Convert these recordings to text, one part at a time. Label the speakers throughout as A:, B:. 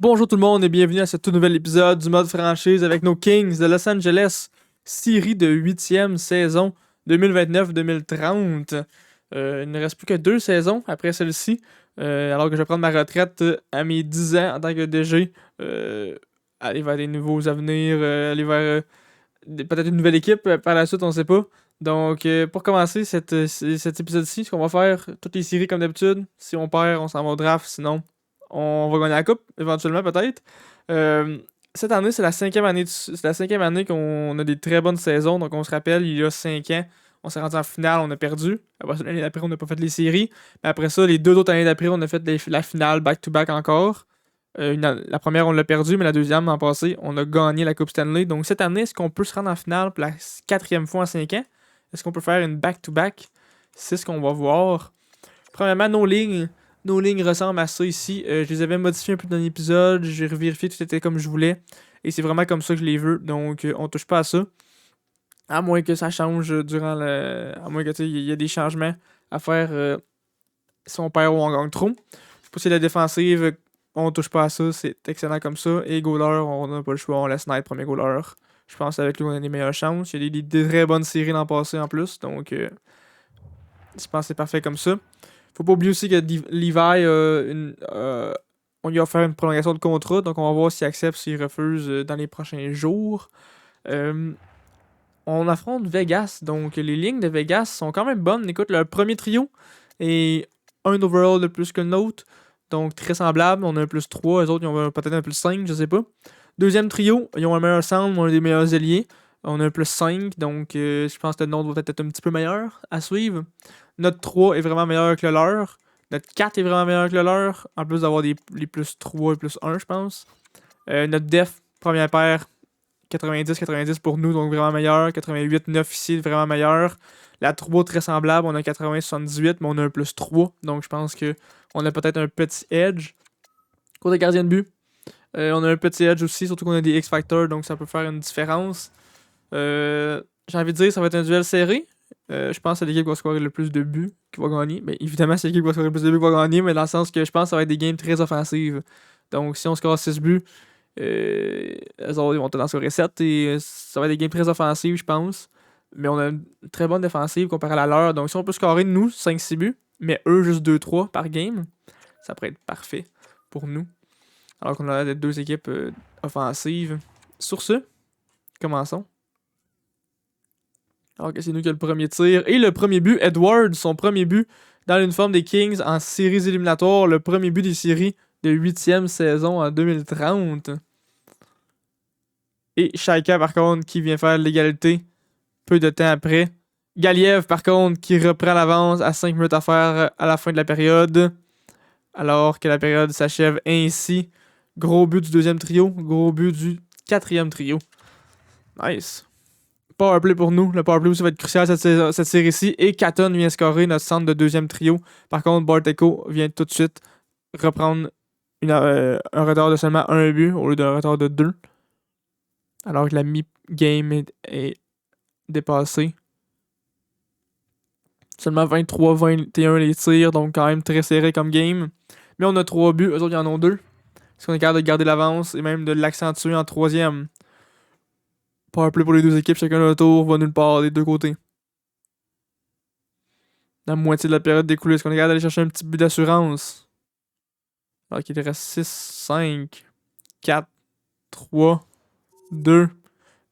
A: Bonjour tout le monde et bienvenue à ce tout nouvel épisode du mode franchise avec nos Kings de Los Angeles, série de 8e saison 2029-2030. Il ne reste plus que 2 saisons après celle-ci, alors que je vais prendre ma retraite à mes 10 ans en tant que DG, aller vers des nouveaux avenirs, aller vers peut-être une nouvelle équipe par la suite, on sait pas. Donc, pour commencer cet épisode-ci, ce qu'on va faire, toutes les séries comme d'habitude, si on perd, on s'en va au draft, sinon on va gagner la coupe, éventuellement peut-être. Euh, cette année, c'est la cinquième année qu'on a des très bonnes saisons. Donc on se rappelle, il y a 5 ans, on s'est rendu en finale, on a perdu. Après ça, l'année d'après, on n'a pas fait les séries. Mais après ça, les 2 autres années d'après, on a fait la finale back-to-back encore. La première, on l'a perdu, mais la deuxième, l'an passé, on a gagné la Coupe Stanley. Donc cette année, est-ce qu'on peut se rendre en finale pour la quatrième fois en 5 ans? Est-ce qu'on peut faire une back-to-back? C'est ce qu'on va voir. Premièrement, nos lignes ressemblent à ça ici. Je les avais modifiées un peu dans l'épisode. J'ai revérifié, tout était comme je voulais. Et c'est vraiment comme ça que je les veux. Donc, on touche pas à ça. À moins que ça change durant le. À moins que, tu sais, il y a des changements à faire si on perd ou on gagne trop. Pour ce qui est de la défensive, on touche pas à ça. C'est excellent comme ça. Et goaler, on n'a pas le choix. On laisse Knight premier goaler. Je pense qu'avec lui, on a des meilleures chances. Il y a des très bonnes séries l'an passé en plus. Donc, je pense que c'est parfait comme ça. Faut pas oublier aussi que Levi, on lui a offert une prolongation de contrat, donc on va voir s'il accepte, s'il refuse dans les prochains jours. Euh, on affronte Vegas, donc les lignes de Vegas sont quand même bonnes. Écoute, leur premier trio est un overall de plus que l'autre, donc très semblable. On a un plus 3, les autres ils ont peut-être un plus 5, je sais pas. Deuxième trio, ils ont un meilleur centre, un des meilleurs ailiers. On a un plus 5, donc je pense que le nôtre va être un petit peu meilleur à suivre. Notre 3 est vraiment meilleur que le leur. Notre 4 est vraiment meilleur que le leur. En plus d'avoir les plus 3 et plus 1, je pense. Notre def, première paire, 90-90 pour nous, donc vraiment meilleur. 88-9 ici, vraiment meilleur. La 3, très semblable. On a 80-78, mais on a un plus 3. Donc je pense que on a peut-être un petit edge. Côté gardien de but, on a un petit edge aussi, surtout qu'on a des X-Factors, donc ça peut faire une différence. J'ai envie de dire, ça va être un duel serré. Je pense que c'est l'équipe qui va scorer le plus de buts qui va gagner. Mais évidemment, c'est l'équipe qui va scorer le plus de buts qui va gagner, mais dans le sens que je pense que ça va être des games très offensives. Donc, si on score 6 buts, eux autres, ils vont en scorer 7 et ça va être des games très offensives, je pense. Mais on a une très bonne défensive comparée à la leur. Donc, si on peut scorer, nous, 5-6 buts, mais eux, juste 2-3 par game, ça pourrait être parfait pour nous. Alors qu'on a 2 équipes offensives. Sur ce, commençons. Alors que c'est nous qui a le premier tir. Et le premier but, Edward, son premier but dans l'uniforme des Kings en séries éliminatoires. Le premier but des séries de 8e saison en 2030. Et Shaika, par contre, qui vient faire l'égalité peu de temps après. Galiev, par contre, qui reprend l'avance à 5 minutes à faire à la fin de la période. Alors que la période s'achève ainsi. Gros but du deuxième trio. Gros but du quatrième trio. Nice. Powerplay pour nous. Le powerplay aussi va être crucial cette série-ci. Et Katon vient scorer notre centre de deuxième trio. Par contre, Barteco vient tout de suite reprendre un retard de seulement un but au lieu d'un retard de 2. Alors que la mi-game est dépassée. Seulement 23-21 les tirs, donc quand même très serré comme game. Mais on a 3 buts, eux autres ils en ont 2. Est-ce qu'on est capable de garder l'avance et même de l'accentuer en troisième? Powerplay pour les 2 équipes, chacun leur tour, va nulle part des 2 côtés. La moitié de la période découlée, est-ce qu'on est capable d'aller chercher un petit but d'assurance? Alors qu'il reste 6, 5, 4, 3, 2,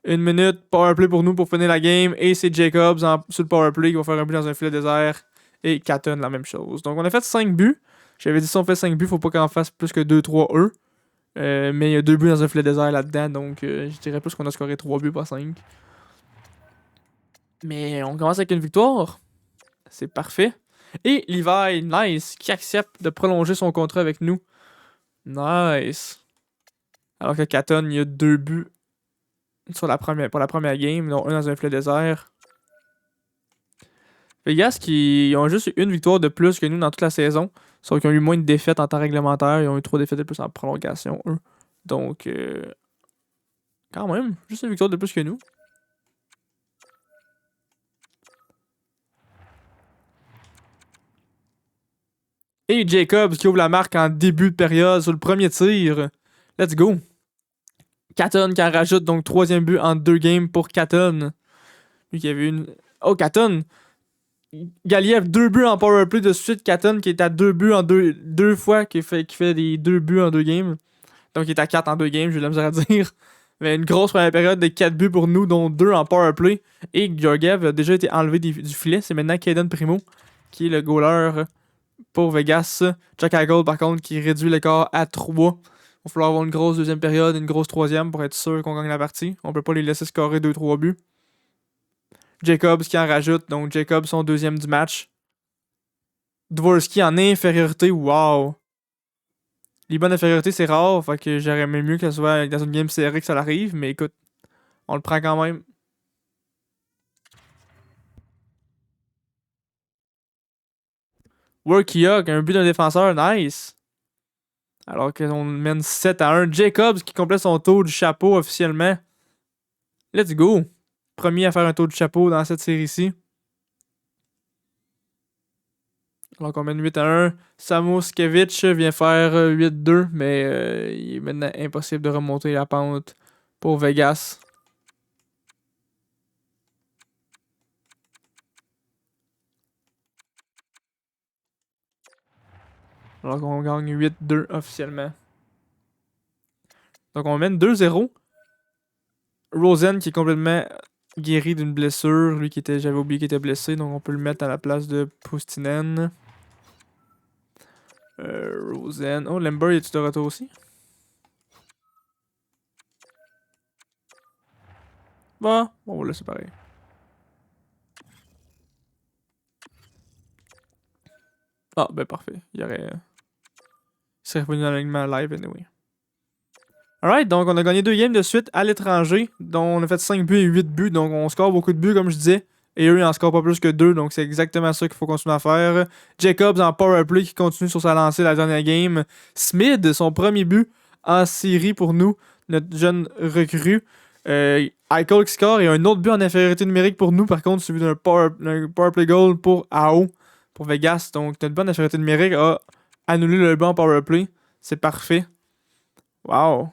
A: 1 minute. Powerplay pour nous pour finir la game. Et c'est Jacobs sur le powerplay qui va faire un but dans un filet désert. Et Catton, la même chose. Donc on a fait 5 buts. J'avais dit si on fait 5 buts, faut pas qu'on fasse plus que 2-3 eux. Mais il y a 2 buts dans un filet désert là-dedans. Donc je dirais plus qu'on a scoré 3 buts, pas 5. Mais on commence avec une victoire. C'est parfait. Et Levi, nice, qui accepte de prolonger son contrat avec nous. Nice. Alors que Catton, il y a 2 buts pour la première game, dont un dans un filet désert. Vegas qui ont juste eu une victoire de plus que nous dans toute la saison. Sauf qu'ils ont eu moins de défaites en temps réglementaire. Ils ont eu 3 défaites de plus en prolongation, eux. Donc, quand même, juste une victoire de plus que nous. Et Jacobs qui ouvre la marque en début de période sur le premier tir. Let's go. Catton qui en rajoute, donc 3e but en 2 games pour Catton. Lui qui avait une... Oh, Catton! Galiev, 2 buts en powerplay de suite. Catton qui est à 2 buts en 2 fois, qui fait des 2 buts en 2 games. Donc il est à 4 en 2 games, j'ai de la misère à dire. Mais une grosse première période de 4 buts pour nous, dont 2 en powerplay. Et Georgiev a déjà été enlevé du filet. C'est maintenant Caden Primo qui est le goaler pour Vegas. Jack Eichel, par contre, qui réduit l'écart à 3. Il va falloir avoir une grosse 2e période, une grosse 3e pour être sûr qu'on gagne la partie. On peut pas les laisser scorer 2-3 buts. Jacobs qui en rajoute, donc Jacobs son 2e du match. Dvorsky en infériorité, wow! Les bonnes infériorités, c'est rare, fait que j'aurais aimé mieux que ce soit dans une game serrée que ça arrive, mais écoute, on le prend quand même. Workyok, un but d'un défenseur, nice! Alors qu'on mène 7-1. Jacobs qui complète son tour du chapeau officiellement. Let's go! Premier à faire un tour du chapeau dans cette série-ci. Alors qu'on mène 8-1. Samuskevich vient faire 8-2, mais il est maintenant impossible de remonter la pente pour Vegas. Alors qu'on gagne 8-2 officiellement. Donc on mène 2-0. Rosen qui est complètement guéri d'une blessure. Lui qui était, j'avais oublié qu'il était blessé, donc on peut le mettre à la place de Pustinen. Rosen. Oh, Lember, est-tu de retour aussi? Bon, on va laisser pareil. Ah, ben parfait. Il serait revenu dans l'alignement live anyway. Alright, donc on a gagné 2 games de suite à l'étranger, dont on a fait 5 buts et 8 buts, donc on score beaucoup de buts comme je disais. Et eux, ils en scorent pas plus que 2, donc c'est exactement ça qu'il faut continuer à faire. Jacobs en powerplay qui continue sur sa lancée la dernière game. Smith, son premier but en série pour nous, notre jeune recrue. Eichel qui score et un autre but en infériorité numérique pour nous, par contre, suivi d'un powerplay goal pour AO, pour Vegas. Donc notre but en infériorité numérique a annulé le but en powerplay. C'est parfait. Wow.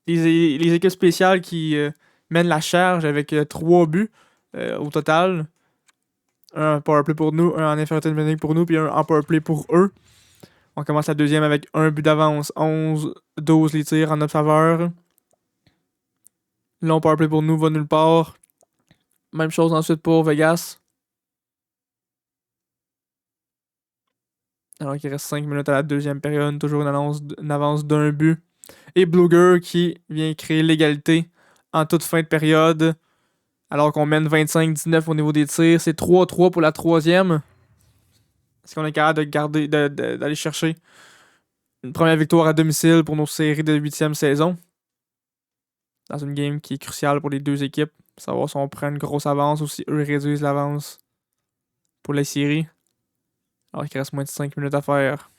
A: Les équipes spéciales qui mènent la charge avec 3 buts au total. Un en powerplay pour nous, un en infériorité numérique pour nous, puis un en powerplay pour eux. On commence la deuxième avec un but d'avance. 11-12 les tirs en notre faveur. Long powerplay pour nous va nulle part. Même chose ensuite pour Vegas. Alors qu'il reste 5 minutes à la deuxième période, toujours une avance d'un but. Et Bluger qui vient créer l'égalité en toute fin de période. Alors qu'on mène 25-19 au niveau des tirs. C'est 3-3 pour la troisième. Est-ce qu'on est capable d'aller chercher une première victoire à domicile pour nos séries de 8e saison? Dans une game qui est cruciale pour les deux équipes. Savoir si on prend une grosse avance ou si eux réduisent l'avance pour les séries. Alors qu'il reste moins de 5 minutes à faire.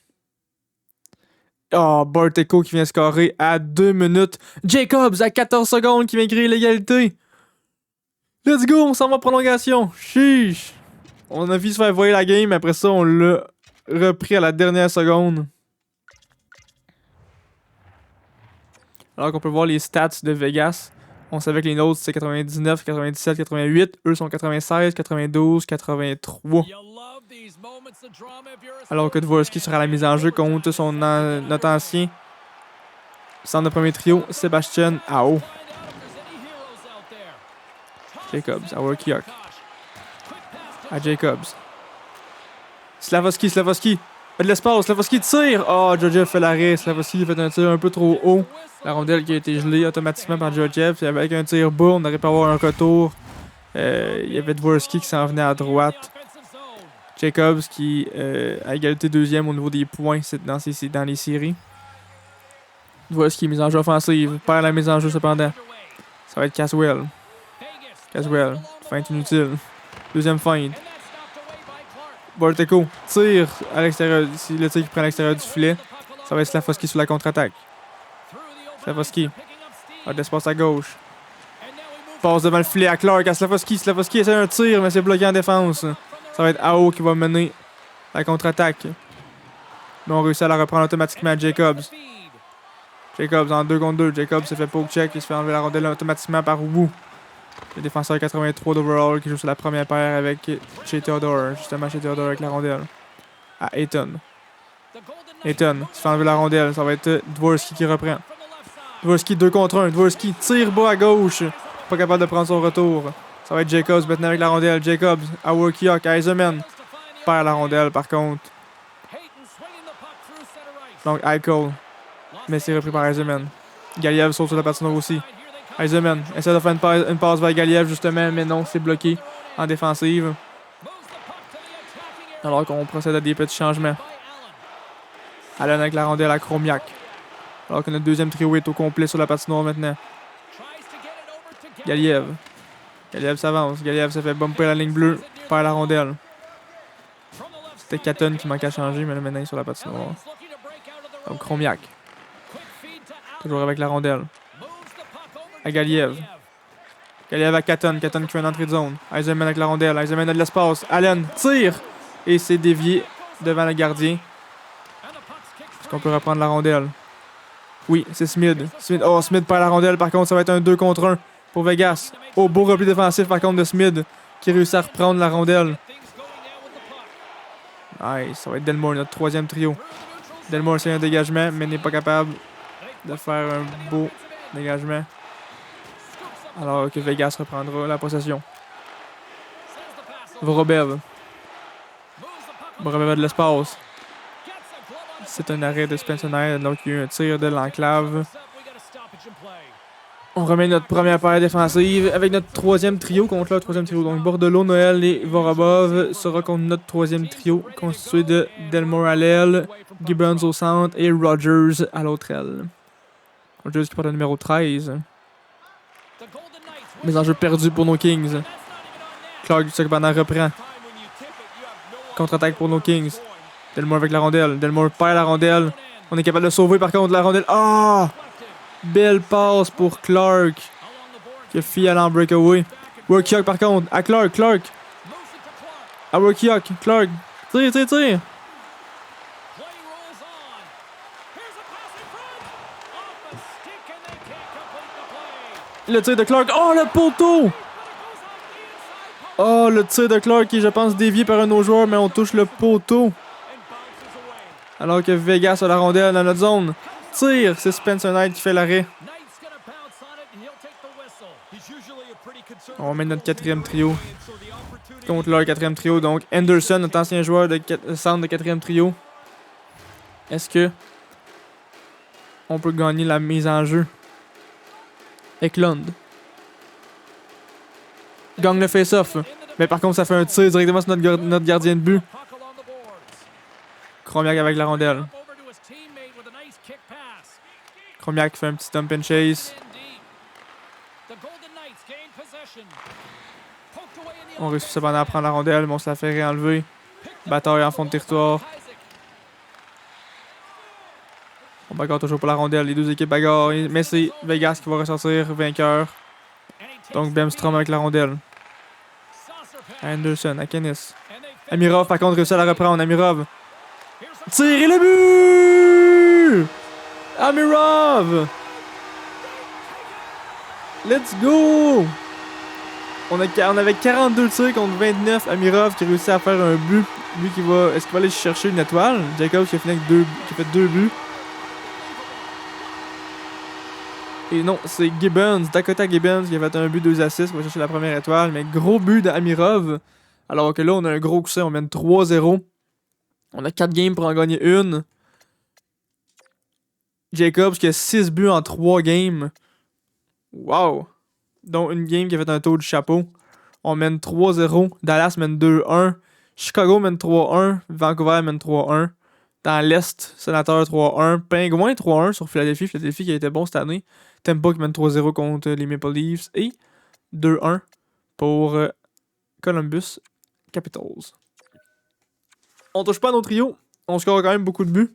A: Oh, Barteco qui vient scorer à 2 minutes. Jacobs à 14 secondes qui vient créer l'égalité. Let's go, on s'en va en prolongation. Chiche. On a vu se faire voyer la game, après ça, on l'a repris à la dernière seconde. Alors qu'on peut voir les stats de Vegas. On savait que les nôtres c'est 99, 97, 88. Eux sont 96, 92, 83. Alors que Dvorsky sera à la mise en jeu contre notre ancien centre de premier trio, Sébastien Ao. Jacobs, à Workyok. À Jacobs. Slavoski. De l'espace, Slavoski tire! Oh, Georgiev fait l'arrêt. Slavoski a fait un tir un peu trop haut. La rondelle qui a été gelée automatiquement par Georgiev. Avec un tir bas, on aurait pu avoir un retour. Il y avait Dvorsky qui s'en venait à droite. Jacobs qui a égalité deuxième au niveau des points dans les séries. Dvorsky, mise en jeu offensive. Perd la mise en jeu cependant. Ça va être Caswell. Feinte inutile. Deuxième feinte. Barteco tire à l'extérieur. C'est le tir qui prend à l'extérieur du filet. Ça va être Slafosky sur la contre-attaque. Slafosky. A de l'espace à gauche. Passe devant le filet à Clark, à Slafosky. Slafosky essaie un tir, mais c'est bloqué en défense. Ça va être AO qui va mener la contre-attaque. Mais on réussit à la reprendre automatiquement à Jacobs. Jacobs en 2 contre 2. Jacobs se fait poke check. Il se fait enlever la rondelle automatiquement par Wu. Le défenseur 83 d'overall qui joue sur la première paire avec chez Theodore. Justement chez Theodore avec la rondelle. À Ayton. Ayton se fait enlever la rondelle. Ça va être Dvorsky qui reprend. Dvorsky 2 contre 1. Dvorsky tire bas à gauche. Pas capable de prendre son retour. Ça va être Jacobs maintenant avec la rondelle. Jacobs à Workyok, à Eisenman. Perd la rondelle par contre. Donc Eichel. Mais c'est repris par Eisenman. Galiev saute sur la patinoire aussi. Eisenman essaie de faire une passe vers Galiev justement, mais non, c'est bloqué en défensive. Alors qu'on procède à des petits changements. Allen avec la rondelle à Chromiak. Alors que notre deuxième trio est au complet sur la patinoire maintenant. Galiev. Galiev s'avance. Galiev se fait bumper la ligne bleue. Perd la rondelle. C'était Katon qui manquait à changer, mais là maintenant il est sur la patinoire. Donc Chromiak. Toujours avec la rondelle. À Galiev. Galiev à Katon. Katon qui fait une entrée de zone. Eisenman avec la rondelle. Eisenman a de l'espace. Allen tire. Et c'est dévié devant le gardien. Est-ce qu'on peut reprendre la rondelle? Oui, c'est Smith. Oh, Smith perd la rondelle. Par contre, ça va être un 2 contre 1 pour Vegas. Oh, beau repli défensif par contre de Smith qui réussit à reprendre la rondelle. Nice, ça va être Delmore, notre troisième trio. Delmore, c'est un dégagement, mais n'est pas capable de faire un beau dégagement. Alors que Vegas reprendra la possession. Vorobev. Vorobev a de l'espace. C'est un arrêt de Spencer Knight, donc il y a eu un tir de l'enclave. On remet notre première paire défensive avec notre troisième trio contre le troisième trio. Donc Bordelot, Noël et Vorobov sera contre notre troisième trio constitué de Delmore à l'aile, Gibbons au centre et Rogers à l'autre aile. Rogers qui porte le numéro 13. Les enjeux perdus pour nos Kings. Clark cependant reprend. Contre-attaque pour nos Kings. Delmore avec la rondelle. Delmore perd la rondelle. On est capable de sauver par contre la rondelle. Ah! Belle passe pour Clark. Qui a fui aller en breakaway. Workyok par contre. À Clark. Clark. À Workyok. Clark. Tire, tire, tire. Le tir de Clark. Oh, le poteau! Oh, le tir de Clark qui, je pense, dévié par un de nos joueurs, mais on touche le poteau. Alors que Vegas a la rondelle dans notre zone. Tire, c'est Spencer Knight qui fait l'arrêt. On met notre quatrième trio contre leur quatrième trio. Donc Anderson, notre ancien joueur de centre de quatrième trio. Est-ce que on peut gagner la mise en jeu? Eklund gagne le face-off. Mais par contre, ça fait un tir directement sur notre gardien de but. Chromiak avec la rondelle. Chromiak fait un petit dump and chase. On réussit cependant à prendre la rondelle, mais on se la fait réenlever. Bataille en fond de territoire. On bagarre toujours pour la rondelle. Les deux équipes bagarrent. Mais c'est Vegas qui va ressortir vainqueur. Donc Bemstrom avec la rondelle. Anderson, à Kennis. Amirov par contre réussit à la reprendre. Amirov. Tirez le but! Amirov! Let's go! On avait 42 tirs contre 29. Amirov qui réussit à faire un but. Lui qui va. Est-ce qu'il va aller chercher une étoile? Jacob qui a fini avec qui a fait 2 buts. Et non, c'est Gibbons, Dakota Gibbons qui a fait un but, 2 assists, qui va chercher la première étoile. Mais gros but d'Amirov. Alors que là, on a un gros coussin, on mène 3-0. On a 4 games pour en gagner une. Jacobs qui a 6 buts en 3 games. Wow! Dont une game qui a fait un tour du chapeau. On mène 3-0. Dallas mène 2-1. Chicago mène 3-1. Vancouver mène 3-1. Dans l'Est, Sénateur 3-1. Pingouin 3-1 sur Philadelphie. Philadelphie qui a été bon cette année. Tampa qui mène 3-0 contre les Maple Leafs. Et 2-1 pour Columbus Capitals. On touche pas à nos trios. On score quand même beaucoup de buts.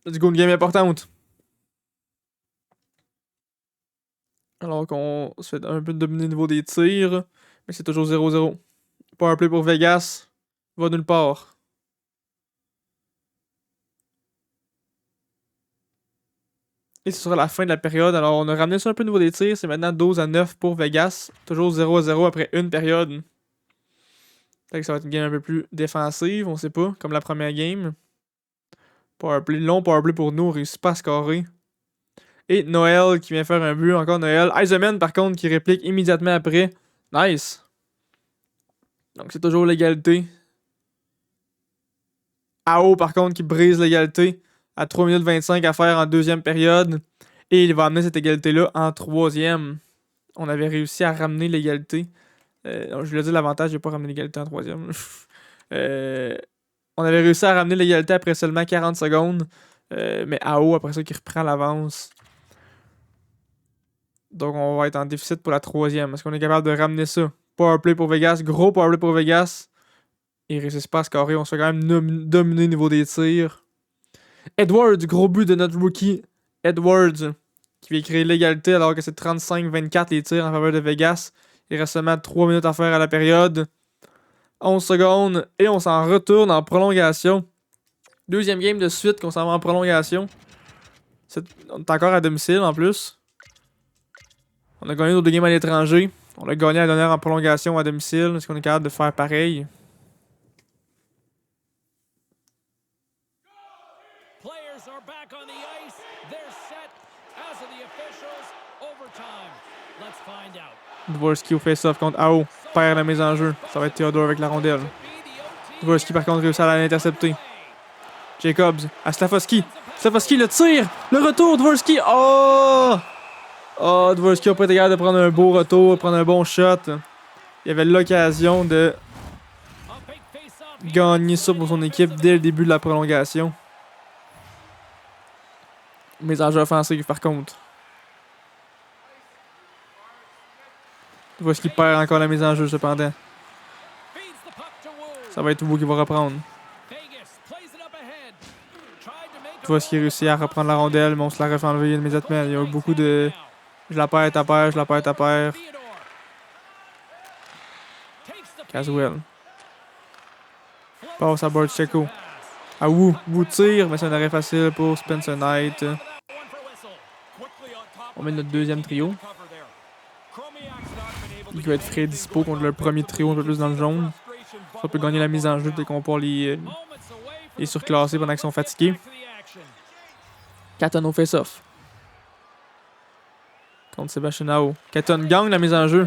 A: Let's go, une game importante. Alors qu'on se fait un peu dominer au niveau des tirs. Mais c'est toujours 0-0 Powerplay pour Vegas. Va nulle part. Et ce sera la fin de la période. Alors, on a ramené ça un peu au niveau des tirs. C'est maintenant 12-9 pour Vegas. Toujours 0-0 après une période. Fait que ça va être une game un peu plus défensive. On sait pas. Comme la première game. Powerplay. Long powerplay pour nous. On réussit pas à scorer. Et Noël qui vient faire un but. Encore Noël. Eisenman, par contre, qui réplique immédiatement après. Nice. Donc, c'est toujours l'égalité. AO, par contre, qui brise l'égalité à 3 minutes 25 à faire en deuxième période. Et il va amener cette égalité-là en troisième. On avait réussi à ramener l'égalité. Je voulais dire l'avantage, j'ai pas ramené l'égalité en troisième. On avait réussi à ramener l'égalité après seulement 40 secondes. Mais AO, après ça, qui reprend l'avance. Donc, on va être en déficit pour la troisième. Est-ce qu'on est capable de ramener ça? Powerplay pour Vegas. Gros powerplay pour Vegas. Il réussit pas à scorer. On se fait quand même dominer au niveau des tirs. Edwards, gros but de notre rookie. Edwards, qui vient créer l'égalité alors que c'est 35-24 les tirs en faveur de Vegas. Il reste seulement 3 minutes à faire à la période. 11 secondes. Et on s'en retourne en prolongation. Deuxième game de suite qu'on s'en va en prolongation. On est encore à domicile en plus. On a gagné nos 2 games à l'étranger. On a gagné la dernière en prolongation à domicile. Est-ce qu'on est capable de faire pareil? Dvorsky au face-off contre AO. Perd la mise en jeu. Ça va être Theodore avec la rondelle. Dvorsky par contre réussit à l'intercepter. Jacobs à Slafosky. Slafosky le tire. Le retour Dvorsky. Oh! Oh, Dvorsky a pas été capable de prendre un beau retour, de prendre un bon shot. Il avait l'occasion de gagner ça pour son équipe dès le début de la prolongation. Mise en jeu offensive par contre. Dvorsky perd encore la mise en jeu cependant. Ça va être Wu qui va reprendre. Dvorsky réussit à reprendre la rondelle, mais on se la refait enlever immédiatement. Il y a eu beaucoup de... Je la perds, ta perds, je la perds, ta perds. Caswell. Passe à Borcheko. À Wu. Wu tire, mais c'est un arrêt facile pour Spencer Knight. On met notre deuxième trio. Il va être frais et dispo contre le premier trio un peu plus dans le jaune. Ça peut gagner la mise en jeu dès qu'on peut les surclasser pendant qu'ils sont fatigués. Katon au face-off. Contre Sébastien Ao. Katon gagne la mise en jeu.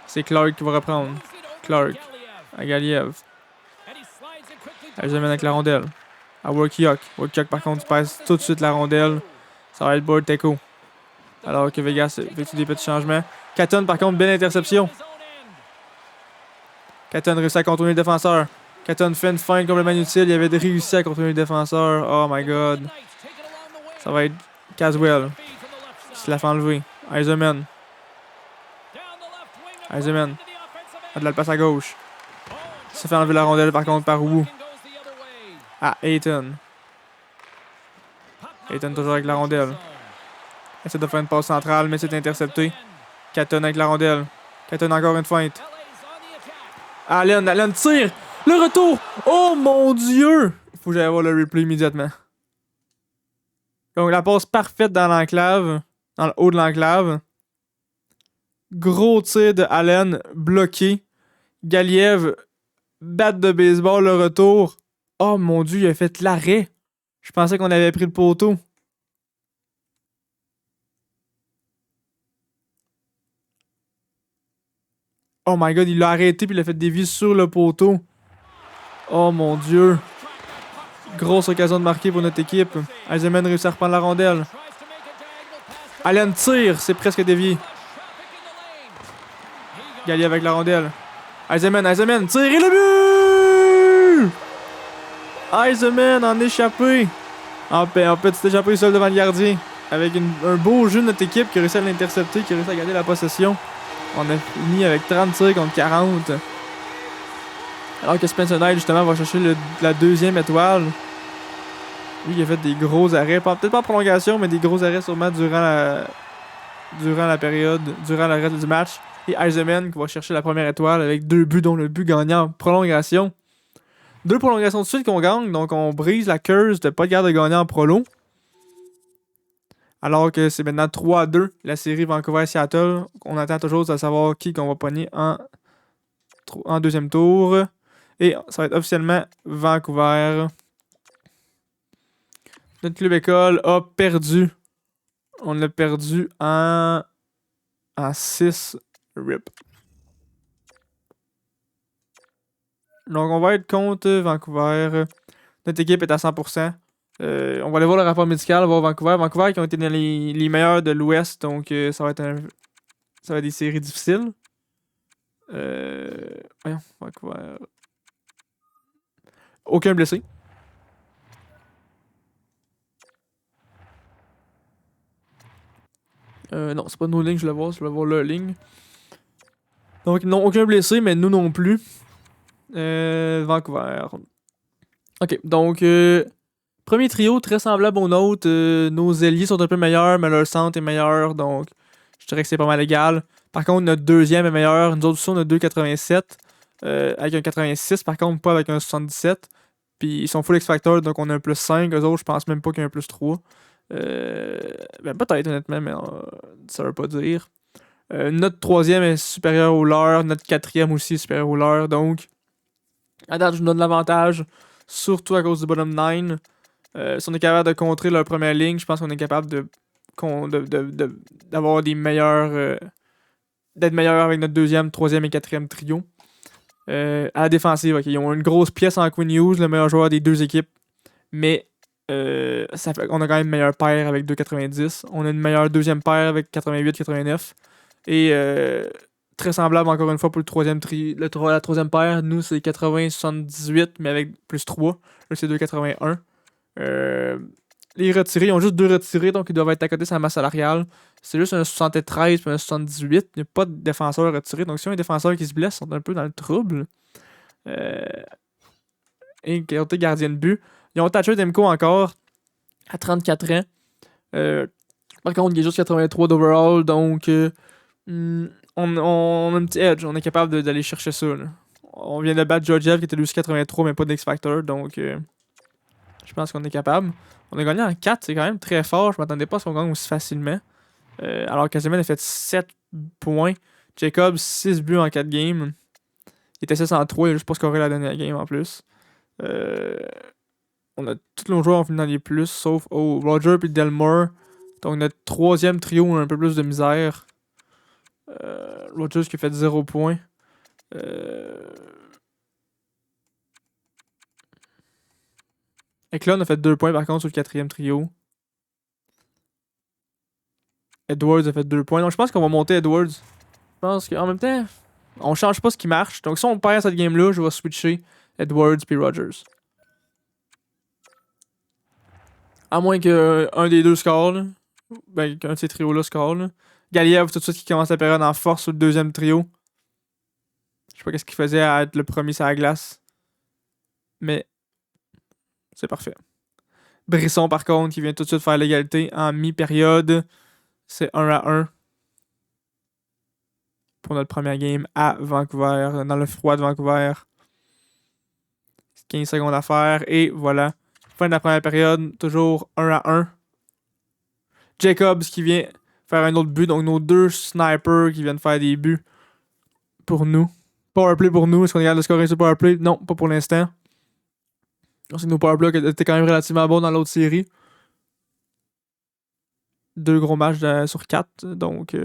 A: C'est Clark qui va reprendre. Clark. À Galiev. Elle amène avec la rondelle. À Workyok. Workyok par contre passe tout de suite la rondelle. Ça va être Borteko. Alors que Vegas effectue des petits changements. Katon par contre, belle interception. Katon réussit à contourner le défenseur. Katon fait une feinte complètement inutile. Il avait réussi à contourner le défenseur. Oh my god. Ça va être Caswell qui se la fait enlever. Eisenman. Eisenman. A de la passe à gauche. Il se fait enlever la rondelle par contre par Wu. Ah, Ayton. Ayton toujours avec la rondelle. Essaie de faire une passe centrale, mais c'est intercepté. Katon avec la rondelle. Katon encore une feinte. Allen tire! Le retour! Oh mon dieu! Il faut que j'aille voir le replay immédiatement. Donc la passe parfaite dans l'enclave. Dans le haut de l'enclave. Gros tir de Allen bloqué. Galiev, batte de baseball, le retour. Oh mon dieu, il a fait l'arrêt. Je pensais qu'on avait pris le poteau. Oh my god, il l'a arrêté puis il a fait des vis sur le poteau. Oh mon dieu. Grosse occasion de marquer pour notre équipe. Eisenman réussit à reprendre la rondelle. Allen tire, c'est presque dévié. Gallier avec la rondelle. Eisenman tire et le but! Eisenman en échappé. En petit échappé seul devant le gardien. Avec un beau jeu de notre équipe qui a réussi à l'intercepter, qui a réussi à garder la possession. On a fini avec 30 tirs contre 40. Alors que Spencer Knight, justement, va chercher la deuxième étoile. Lui, il a fait des gros arrêts. Peut-être pas en prolongation, mais des gros arrêts sûrement durant la période, durant le reste du match. Et Eisenman qui va chercher la première étoile avec 2 buts, dont le but gagnant en prolongation. 2 prolongations de suite qu'on gagne, donc on brise la curse de pas être capable de gagner en prolo. Alors que c'est maintenant 3-2, la série Vancouver-Seattle. On attend toujours de savoir qui qu'on va pogner en deuxième tour. Et ça va être officiellement Vancouver. Notre club école a perdu. On l'a perdu en 6 RIP. Donc on va être contre Vancouver. Notre équipe est à 100%. On va aller voir le rapport médical, voir Vancouver. Vancouver qui ont été dans les meilleurs de l'Ouest, donc ça va être des séries difficiles. Voyons, Vancouver. Aucun blessé. Non, c'est pas nos lignes, je vais voir leur ligne. Donc, non, aucun blessé, mais nous non plus. Vancouver. Ok, donc, premier trio, très semblable au nôtre. Nos ailiers sont un peu meilleurs, mais leur centre est meilleur, donc je dirais que c'est pas mal égal. Par contre, notre deuxième est meilleur. Nous autres aussi, on a 2,87 avec un 86, par contre, pas avec un 77. Puis ils sont full X-Factor, donc on a un plus 5. Eux autres, je pense même pas qu'il y a un plus 3. Ben peut-être, honnêtement, mais ça veut pas dire. Notre troisième est supérieur au leur. Notre quatrième aussi est supérieur au leur. Donc, à date, je nous donne l'avantage. Surtout à cause du bottom 9. Si on est capable de contrer leur première ligne, je pense qu'on est capable d'avoir des meilleurs. D'être meilleur avec notre deuxième, troisième et quatrième trio. À la défensive, ok, ils ont une grosse pièce en Quinn Hughes, le meilleur joueur des deux équipes. Mais ça fait, on a quand même une meilleure paire avec 2,90. On a une meilleure deuxième paire avec 88-89. Et très semblable encore une fois pour le troisième la troisième paire. Nous, c'est 80-78, mais avec plus 3. Eux, c'est 2,81. Les retirés, ils ont juste 2 retirés, donc ils doivent être à côté de sa masse salariale. C'est juste un 73 et un 78. Il n'y a pas de défenseur retiré. Donc si on a un défenseur qui se blesse, on est un peu dans le trouble. Et côté gardien de but, ils ont Thatcher Demko encore à 34 ans. Par contre, il est juste 83 d'overall, donc on a un petit edge. On est capable d'aller chercher ça. Là. On vient de battre Georgiev qui était lui aussi 83, mais pas d'X-Factor, donc je pense qu'on est capable. On a gagné en 4, c'est quand même très fort. Je m'attendais pas à ce qu'on gagne aussi facilement. Alors qu'Azeman a fait 7 points. Jacob, 6 buts en 4 games. Il était 6 en 3, il a juste pas scoré la dernière game en plus. On a tous nos joueurs ont fini dans les plus, sauf Roger et Delmore. Donc notre troisième trio a un peu plus de misère. Rogers qui a fait 0 points. Eklund a fait 2 points par contre sur le quatrième trio. Edwards a fait 2 points. Donc je pense qu'on va monter Edwards. Je pense qu'en même temps, on change pas ce qui marche. Donc si on perd cette game-là, je vais switcher Edwards puis Rogers. À moins qu'un des deux score, là. Ben, qu'un de ces trios-là score. Là. Galiev, tout de suite, qui commence la période en force sur le deuxième trio. Je sais pas qu'est-ce qu'il faisait à être le premier sur la glace. Mais c'est parfait. Brisson, par contre, qui vient tout de suite faire l'égalité en mi-période. C'est 1-1 pour notre première game à Vancouver, dans le froid de Vancouver. 15 secondes à faire et voilà. Fin de la première période, toujours 1-1. Jacobs qui vient faire un autre but, donc nos 2 snipers qui viennent faire des buts pour nous. Powerplay pour nous, est-ce qu'on est capable de scorer sur powerplay? Non, pas pour l'instant. On sait que nos powerplays étaient quand même relativement bons dans l'autre série. 2 gros matchs sur 4, donc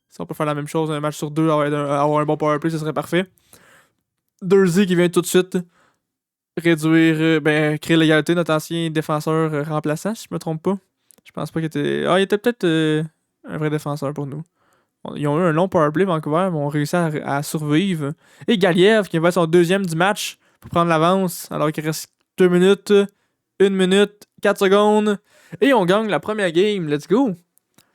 A: si on peut faire la même chose, un match sur 2, avoir un bon powerplay, ce serait parfait. Dursey qui vient tout de suite réduire, créer l'égalité, notre ancien défenseur remplaçant, si je me trompe pas. Je pense pas qu'il était. Ah, il était peut-être un vrai défenseur pour nous. Ils ont eu un long powerplay Vancouver, mais ont réussi à survivre. Et Galiev qui va son deuxième du match pour prendre l'avance, alors qu'il reste 2 minutes, 1 minute, 4 secondes. Et on gagne la première game. Let's go!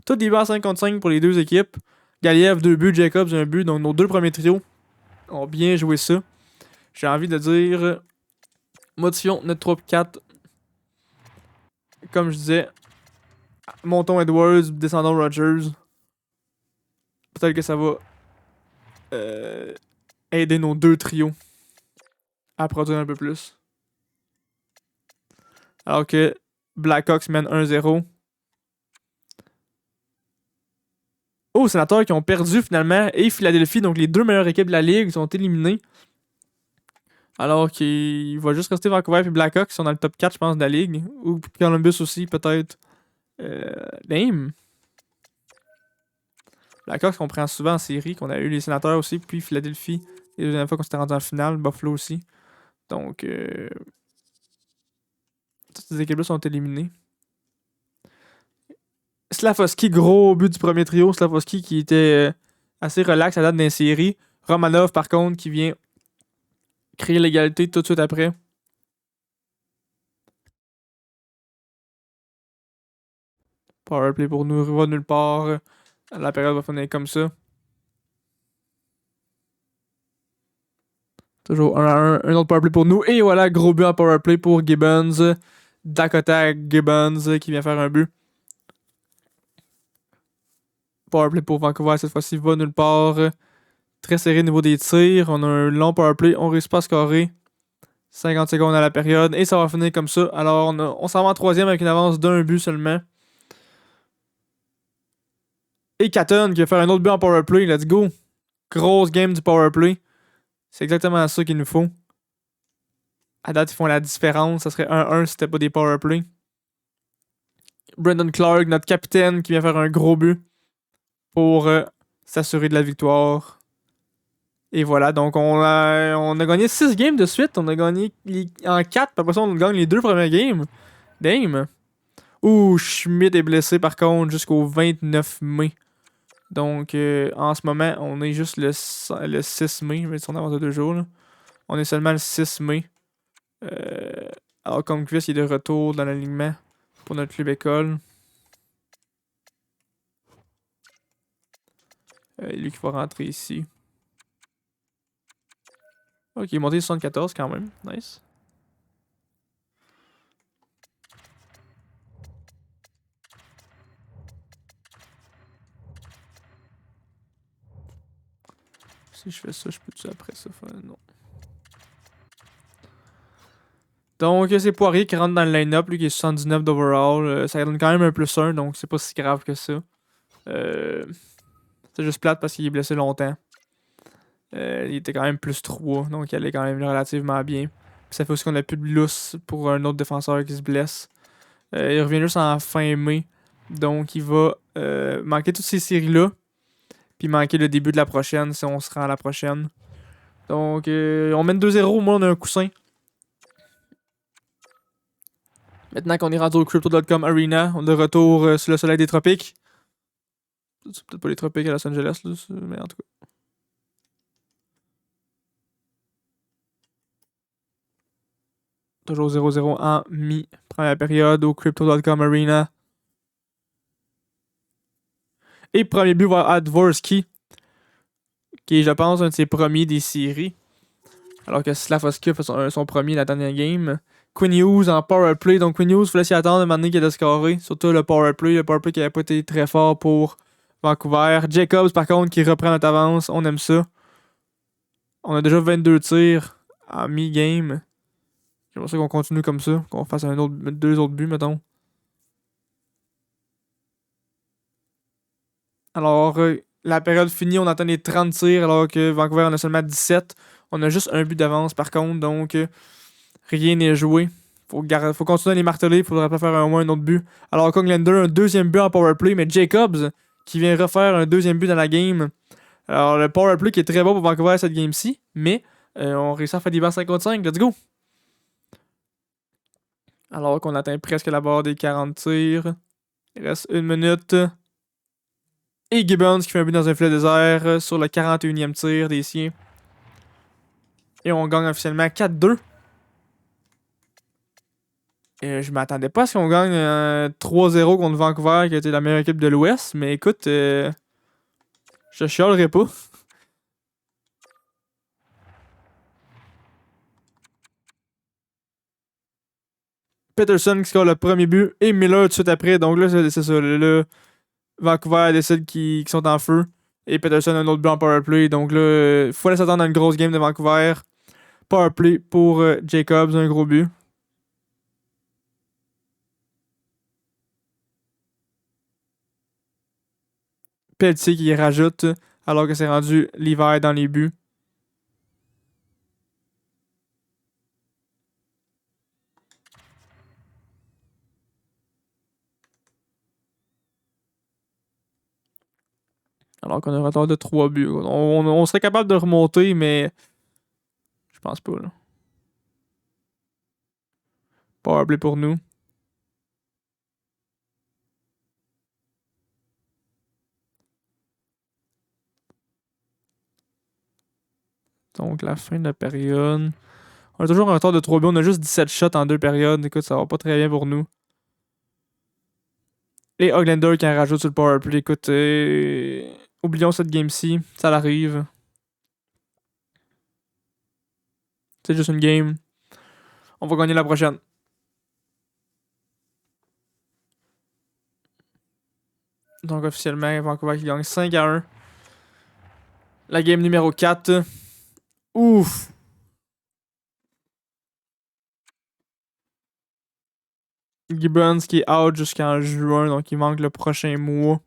A: Tout des buts à 5 contre 5 pour les deux équipes. Galiev, 2 buts, Jacobs, 1 but. Donc nos 2 premiers trios ont bien joué ça. J'ai envie de dire. Modifions notre troupe 4. Comme je disais, montons Edwards, descendons Rogers. peut-être que ça va aider nos deux trios à produire un peu plus. Alors que Blackhawks mène 1-0. Oh, Sénateurs qui ont perdu finalement. Et Philadelphie, donc les deux meilleures équipes de la ligue, sont éliminées. Alors qu'il va juste rester Vancouver et Blackhawks qui sont dans le top 4, je pense, de la ligue. Ou Columbus aussi, peut-être. Name. Blackhawks qu'on prend souvent en série, qu'on a eu les Sénateurs aussi, puis Philadelphie. Et la deuxième fois qu'on s'était rendu en finale, Buffalo aussi. Donc, toutes ces équipes-là sont éliminées. Slafkovsky, gros but du premier trio. Slafkovsky qui était assez relax à la date d'une série. Romanov, par contre, qui vient créer l'égalité tout de suite après. Powerplay pour nous, va nulle part. La période va finir comme ça. Toujours un autre powerplay pour nous. Et voilà, gros but en powerplay pour Gibbons. Dakota Gibbons qui vient faire un but. Powerplay pour Vancouver cette fois-ci va nulle part. Très serré au niveau des tirs. On a un long powerplay. On réussit pas à scorer. 50 secondes à la période. Et ça va finir comme ça. Alors on s'en va en troisième avec une avance d'un but seulement. Et Catton qui va faire un autre but en powerplay. Let's go. Grosse game du powerplay. C'est exactement ça qu'il nous faut. À date, ils font la différence. Ça serait 1-1 si c'était pas des powerplay. Brendan Clark, notre capitaine, qui vient faire un gros but pour s'assurer de la victoire. Et voilà, donc on a gagné 6 games de suite. On a gagné en 4, puis après ça, on gagne les 2 premières games. Damn. Ouh, Schmidt est blessé par contre jusqu'au 29 mai. Donc en ce moment, on est juste le 6 mai. Je vais dire, on avance de 2 jours. Là. On est seulement le 6 mai. Alors comme Chris il est de retour dans l'alignement pour notre club école. Lui qui va rentrer ici. Ok, il est monté 74 quand même. Nice. Si je fais ça, je peux-tu après ça faire... Non. Donc, c'est Poirier qui rentre dans le line-up, lui qui est 79 d'overall. Ça donne quand même un +1, donc c'est pas si grave que ça. C'est juste plate parce qu'il est blessé longtemps. Il était quand même +3, donc il allait quand même relativement bien. Puis ça fait aussi qu'on a plus de lousse pour un autre défenseur qui se blesse. Il revient juste en fin mai. Donc il va manquer toutes ces séries-là. Puis manquer le début de la prochaine si on se rend à la prochaine. Donc on mène 2-0, au moins on a un coussin. Maintenant qu'on est rendu au Crypto.com Arena, on est de retour sur le soleil des tropiques. C'est peut-être pas les tropiques à Los Angeles, là, mais en tout cas. Toujours 0-0 en mi-première période au Crypto.com Arena. Et premier but va à Dvorsky, qui est, je pense, un de ses premiers des séries. Alors que Slafkovsky fait son premier la dernière game. Quinn Hughes en powerplay. Donc Quinn Hughes, il fallait s'y attendre maintenant qu'il a scoré. Surtout le powerplay. Le powerplay qui n'avait pas été très fort pour Vancouver. Jacobs, par contre, qui reprend notre avance. On aime ça. On a déjà 22 tirs en mi-game. J'aimerais ça qu'on continue comme ça. Qu'on fasse 2 autres buts, mettons. Alors, la période finie, on atteint les 30 tirs, alors que Vancouver en a seulement 17. On a juste un but d'avance, par contre, donc rien n'est joué. Faut continuer à les marteler, faudrait pas faire au moins un autre but. Alors, Conglander, un deuxième but en powerplay, mais Jacobs, qui vient refaire un deuxième but dans la game. Alors, le powerplay qui est très bon pour Vancouver cette game-ci, mais on réussit à faire des barres 55. Let's go! Alors qu'on atteint presque la barre des 40 tirs. Il reste 1 minute. Et Gibbons qui fait un but dans un filet désert sur le 41e tir des siens. Et on gagne officiellement 4-2. Et je m'attendais pas à ce qu'on gagne 3-0 contre Vancouver, qui a été la meilleure équipe de l'Ouest. Mais écoute, je chialerai pas. Peterson qui score le premier but et Miller tout de suite après. Donc là, c'est ça. Là, Vancouver décide qu'ils sont en feu. Et Peterson un autre but en powerplay. Donc là, il fallait s'attendre à une grosse game de Vancouver. Powerplay pour Jacobs, un gros but. Pelletier qui rajoute alors que c'est rendu l'hiver dans les buts. Alors qu'on a un retard de 3 buts. On serait capable de remonter, mais je pense pas. Là. Powerplay pour nous. Donc la fin de la période. On a toujours un retard de 3 buts. On a juste 17 shots en 2 périodes. Écoute, ça va pas très bien pour nous. Et Hoglander qui en rajoute sur le powerplay. Écoute, oublions cette game-ci. Ça l'arrive. C'est juste une game. On va gagner la prochaine. Donc officiellement, Vancouver qui gagne 5-1. La game numéro 4. Ouf! Gibbons qui est out jusqu'en juin, donc il manque le prochain mois.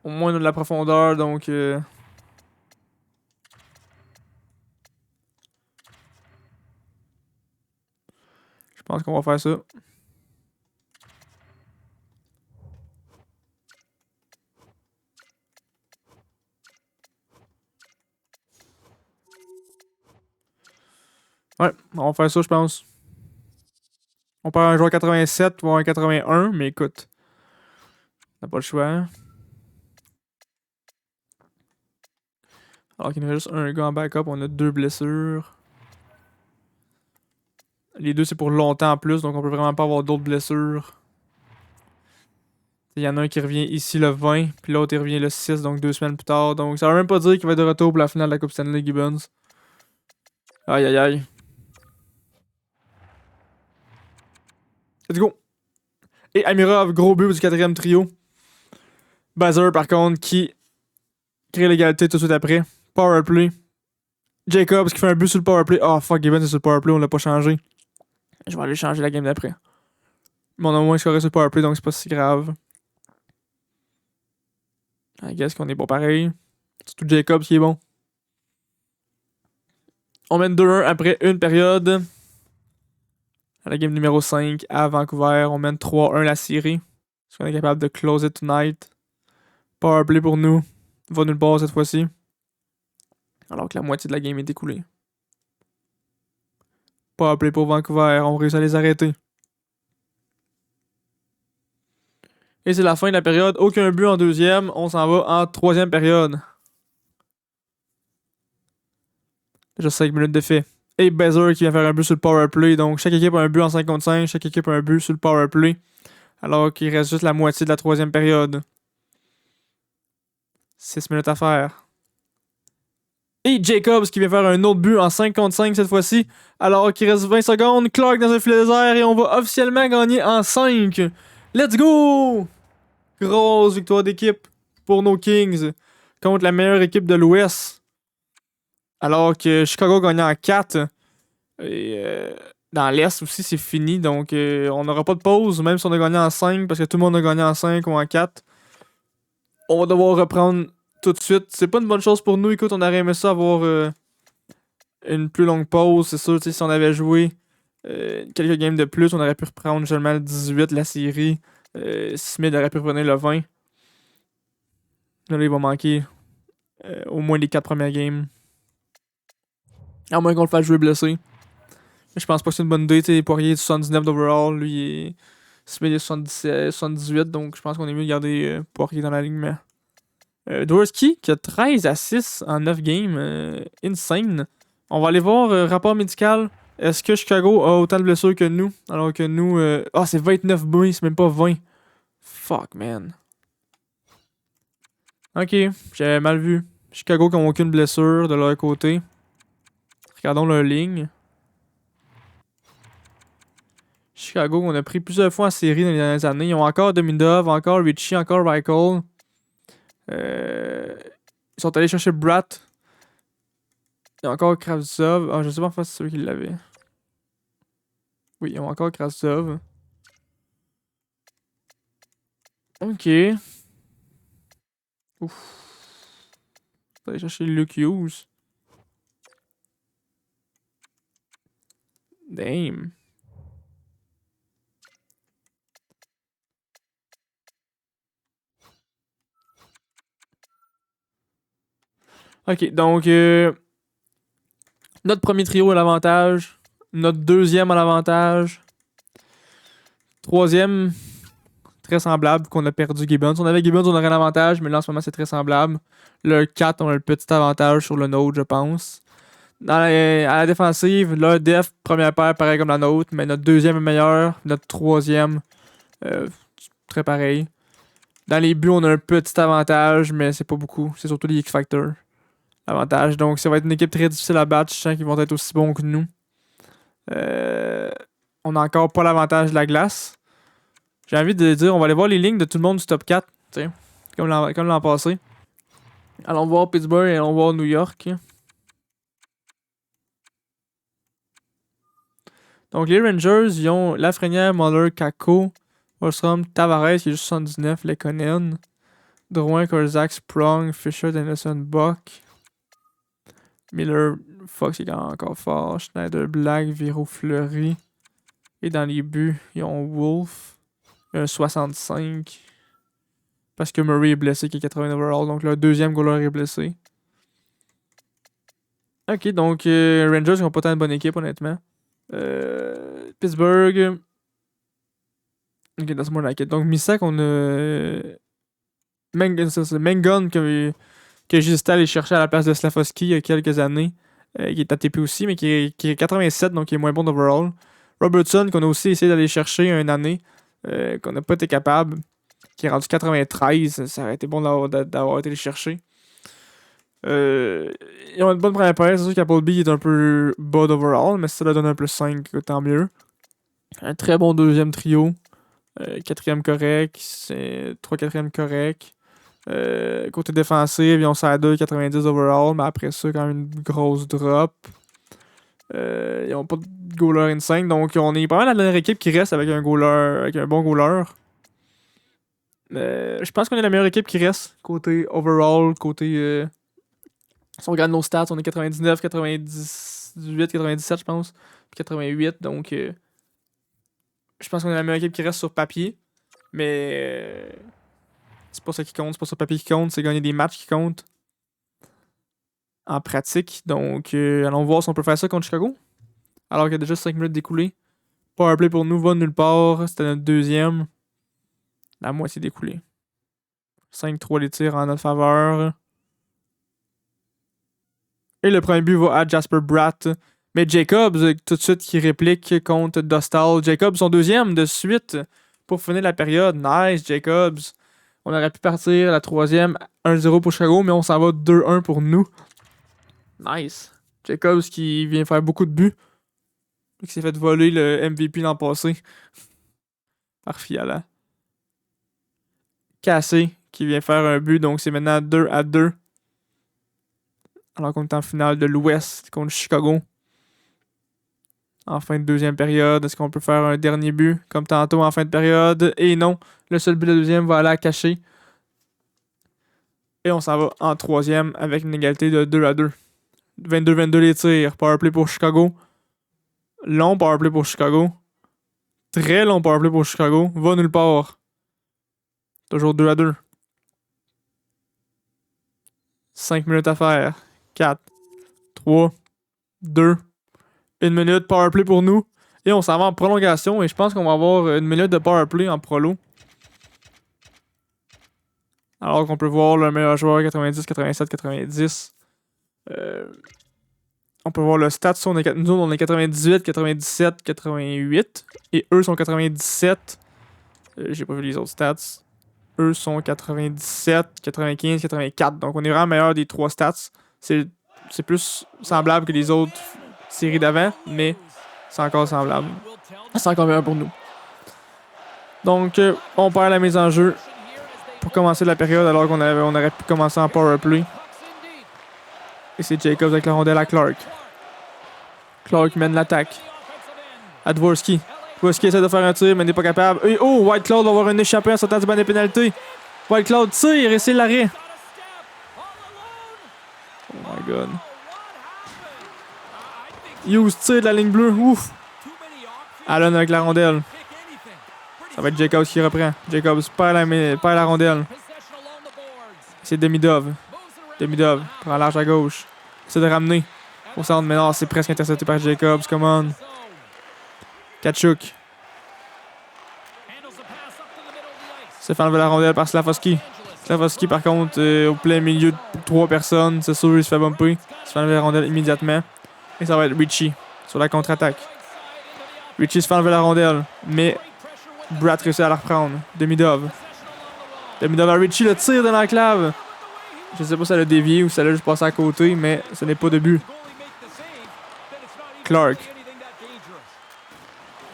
A: Au moins on a de la profondeur, donc je pense qu'on va faire ça. Ouais, on va faire ça, je pense. On perd un joueur 87 ou un 81, mais écoute, on n'a pas le choix. Hein. Alors qu'il nous reste juste un gars en backup, on a 2 blessures. Les deux, c'est pour longtemps en plus, donc on peut vraiment pas avoir d'autres blessures. Il y en a un qui revient ici le 20, puis l'autre il revient le 6, donc 2 semaines plus tard. Donc ça veut même pas dire qu'il va être de retour pour la finale de la Coupe Stanley Gibbons. Aïe aïe aïe. Let's go. Et Amirov, gros but du 4ème trio. Bazer, par contre, qui crée l'égalité tout de suite après. Powerplay. Jacobs qui fait un but sur le powerplay. Oh fuck, Gibbons est sur le powerplay, on l'a pas changé. Je vais aller changer la game d'après. Mais on a au moins scoré sur le powerplay, donc c'est pas si grave. I guess qu'on est pas pareil. Surtout Jacobs qui est bon. On mène 2-1 après une période. À la game numéro 5 à Vancouver, on mène 3-1 la série. Est-ce qu'on est capable de close it tonight? Powerplay pour nous. Va nulle part cette fois-ci. Alors que la moitié de la game est écoulée. Powerplay pour Vancouver, on réussit à les arrêter. Et c'est la fin de la période. Aucun but en deuxième. On s'en va en troisième période. Déjà 5 minutes de fait. Et Bezer qui vient faire un but sur le powerplay. Donc chaque équipe a un but en 5 contre 5. Chaque équipe a un but sur le powerplay. Alors qu'il reste juste la moitié de la troisième période. 6 minutes à faire. Et Jacobs qui vient faire un autre but en 5 contre 5 cette fois-ci. Alors qu'il reste 20 secondes. Clark dans un filet désert et on va officiellement gagner en 5. Let's go! Grosse victoire d'équipe pour nos Kings contre la meilleure équipe de l'Ouest. Alors que Chicago gagnait en 4. Et dans l'Est aussi, c'est fini. Donc on n'aura pas de pause, même si on a gagné en 5, parce que tout le monde a gagné en 5 ou en 4. On va devoir reprendre tout de suite. C'est pas une bonne chose pour nous. Écoute, on aurait aimé ça avoir une plus longue pause. C'est sûr, si on avait joué quelques games de plus, on aurait pu reprendre seulement le 18 de la série. Smith aurait pu revenir le 20. Là, il va manquer au moins les 4 premières games. À moins qu'on le fasse jouer blessé. Mais je pense pas que c'est une bonne idée. Poirier est 79 d'overall. Lui, est... Smith est 78. Donc je pense qu'on est mieux de garder Poirier dans l'alignement. Dworski qui a 13 à 6 en 9 games. Insane. On va aller voir rapport médical. Est-ce que Chicago a autant de blessures que nous? Alors que nous... c'est 29 buts, c'est même pas 20. Fuck, man. Ok, j'avais mal vu. Chicago qui n'ont aucune blessure de leur côté. Regardons leur ligne. Chicago qu'on a pris plusieurs fois en série dans les dernières années. Ils ont encore Demidov, encore Richie, encore Reichel. Ils sont allés chercher Bratt. Il y a encore Kravtsov. Ah, je sais pas en fait si c'est eux qui l'avaient. Oui, ils ont encore Kravtsov. Ok. Ouf. On va aller chercher Luke Hughes. Damn. Ok, donc notre premier trio à l'avantage. Notre deuxième à l'avantage. Troisième, très semblable, qu'on a perdu Gibbons. On avait Gibbons, on aurait l'avantage, mais là en ce moment c'est très semblable. Le 4, on a le petit avantage sur le nôtre, je pense. À la défensive, là, def, première paire, pareil comme la nôtre, mais notre deuxième est meilleur. Notre troisième, très pareil. Dans les buts, on a un petit avantage, mais c'est pas beaucoup. C'est surtout les X-Factor. L'avantage. Donc, ça va être une équipe très difficile à battre. Je sens qu'ils vont être aussi bons que nous. On n'a encore pas l'avantage de la glace. J'ai envie de dire, on va aller voir les lignes de tout le monde du top 4. Comme l'an passé. Allons voir Pittsburgh et allons voir New York. Donc, les Rangers, ils ont Lafrenière, Muller, Kako, Ostrom, Tavares, qui est juste 79, Lekonen, Drouin, Korzak, Sprong, Fisher, Dennison, Buck, Miller, Fox, il est encore fort, Schneider, Black, Viro, Fleury. Et dans les buts, ils ont Wolf, un 65. Parce que Murray est blessé, qui est 80 overall. Donc, le deuxième goaler est blessé. Ok, donc, Rangers, ils ont pas tant de bonne équipe, honnêtement. Pittsburgh. Ok, that's more like it. Donc, Missak, on a. Mangon que j'hésitais à aller chercher à la place de Slafosky il y a quelques années. Qui est ATP aussi, mais qui est 87, donc qui est moins bon d'overall. Robertson, qu'on a aussi essayé d'aller chercher une année, qu'on n'a pas été capable, qui est rendu 93. Ça aurait été bon d'avoir été le chercher. Ils ont une bonne première paire. C'est sûr qu'Appleby est un peu bas d'overall, mais si ça leur donne un plus 5, tant mieux. Un très bon deuxième trio. Quatrième correct. 3 quatrième correct. Côté défensif, ils ont Sider 90 overall, mais après ça, quand même une grosse drop. Ils n'ont pas de goaler in 5, donc on est pas mal la dernière équipe qui reste avec un goaler, avec un bon goaler. Je pense qu'on est la meilleure équipe qui reste côté overall, côté. Si on regarde nos stats, on est 99, 98, 97, je pense, puis 88, donc je pense qu'on est la meilleure équipe qui reste sur papier, mais c'est pas ça qui compte, c'est pas sur papier qui compte, c'est gagner des matchs qui comptent en pratique. Donc, allons voir si on peut faire ça contre Chicago. Alors qu'il y a déjà 5 minutes d'écoulé. Powerplay pour nous va nulle part. C'était notre deuxième. La moitié d'écoulé. 5-3 les tirs en notre faveur. Et le premier but va à Jasper Bratt. Mais Jacobs, tout de suite, qui réplique contre Dostal. Jacobs, son deuxième de suite pour finir la période. Nice, Jacobs. On aurait pu partir la troisième 1-0 pour Chicago, mais on s'en va 2-1 pour nous. Nice. Jacobs qui vient faire beaucoup de buts. Qui s'est fait voler le MVP l'an passé. Par Fiala. Cassé qui vient faire un but, donc c'est maintenant 2-2. Alors qu'on est en finale de l'Ouest contre Chicago. En fin de deuxième période, est-ce qu'on peut faire un dernier but comme tantôt en fin de période? Et non, le seul but de deuxième va aller à cacher. Et on s'en va en troisième avec une égalité de 2-2. 22-22 les tirs. Powerplay pour Chicago. Long powerplay pour Chicago. Très long powerplay pour Chicago. Va nulle part. Toujours 2-2. 5 minutes à faire. 4, 3, 2, 1 minute. Powerplay pour nous. Et on s'en va en prolongation. Et je pense qu'on va avoir 1 minute de powerplay en prolo. Alors qu'on peut voir le meilleur joueur 90, 87, 90. On peut voir le stats. Nous, on est 98, 97, 88. Et eux sont 97. J'ai pas vu les autres stats. Eux sont 97, 95, 84. Donc on est vraiment meilleur des 3 stats. C'est plus semblable que les autres séries d'avant, mais c'est encore semblable. C'est encore meilleur pour nous. Donc, on perd la mise en jeu pour commencer la période alors qu'on aurait pu commencer en power play. Et c'est Jacobs avec la rondelle à Clark. Clark mène l'attaque. À Dvorsky. Dvorsky essaie de faire un tir mais n'est pas capable. Et oh, White Cloud va avoir un échappé en sortant du banc des pénalités. White Cloud tire et c'est l'arrêt. Oh my god. Hughes tire de la ligne bleue. Ouf. Allen avec la rondelle. Ça va être Jacobs qui reprend. Jacobs perd la rondelle. C'est Demidov. Demidov prend large à gauche. Essaie de ramener au centre, mais non, c'est presque intercepté par Jacobs. Come on. Kachuk. Se fait enlever la rondelle par Slafosky. Slafosky, par contre, au plein milieu de 3 personnes, c'est sûr, il se fait bumper. Il se fait enlever la rondelle immédiatement. Et ça va être Richie sur la contre-attaque. Richie se fait enlever la rondelle, mais Bratt réussit à la reprendre. Demidov. Demidov à Richie, le tir de l'enclave. Je sais pas si elle a dévié ou si elle a juste passé à côté, mais ce n'est pas de but. Clark.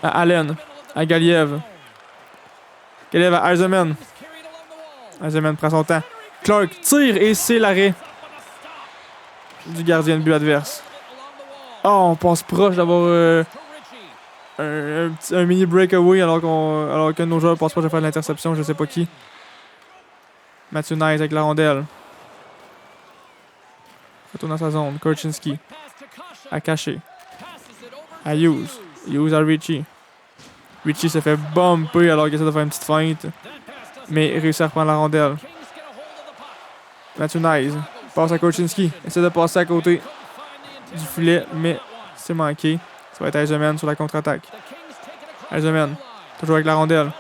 A: À Allen. À Galiev. Galiev à Eisenman. Eisenman prend son temps. Clark tire et c'est l'arrêt du gardien de but adverse. Oh, on passe proche d'avoir un mini breakaway alors qu'un de nos joueurs passe proche de faire l'interception, je sais pas qui. Matthew Nice avec la rondelle. Retourne dans sa zone. Korchinski. À cacher. À Hughes. Hughes à Richie. Richie se fait bumper alors qu'il essaie de faire une petite feinte. Mais il réussit à reprendre la rondelle. Matthew Nice. Passe à Korchinski. Essaie de passer à côté du filet, mais c'est manqué. Ça va être Eisenman sur la contre-attaque. Eisenman. Toujours avec la rondelle.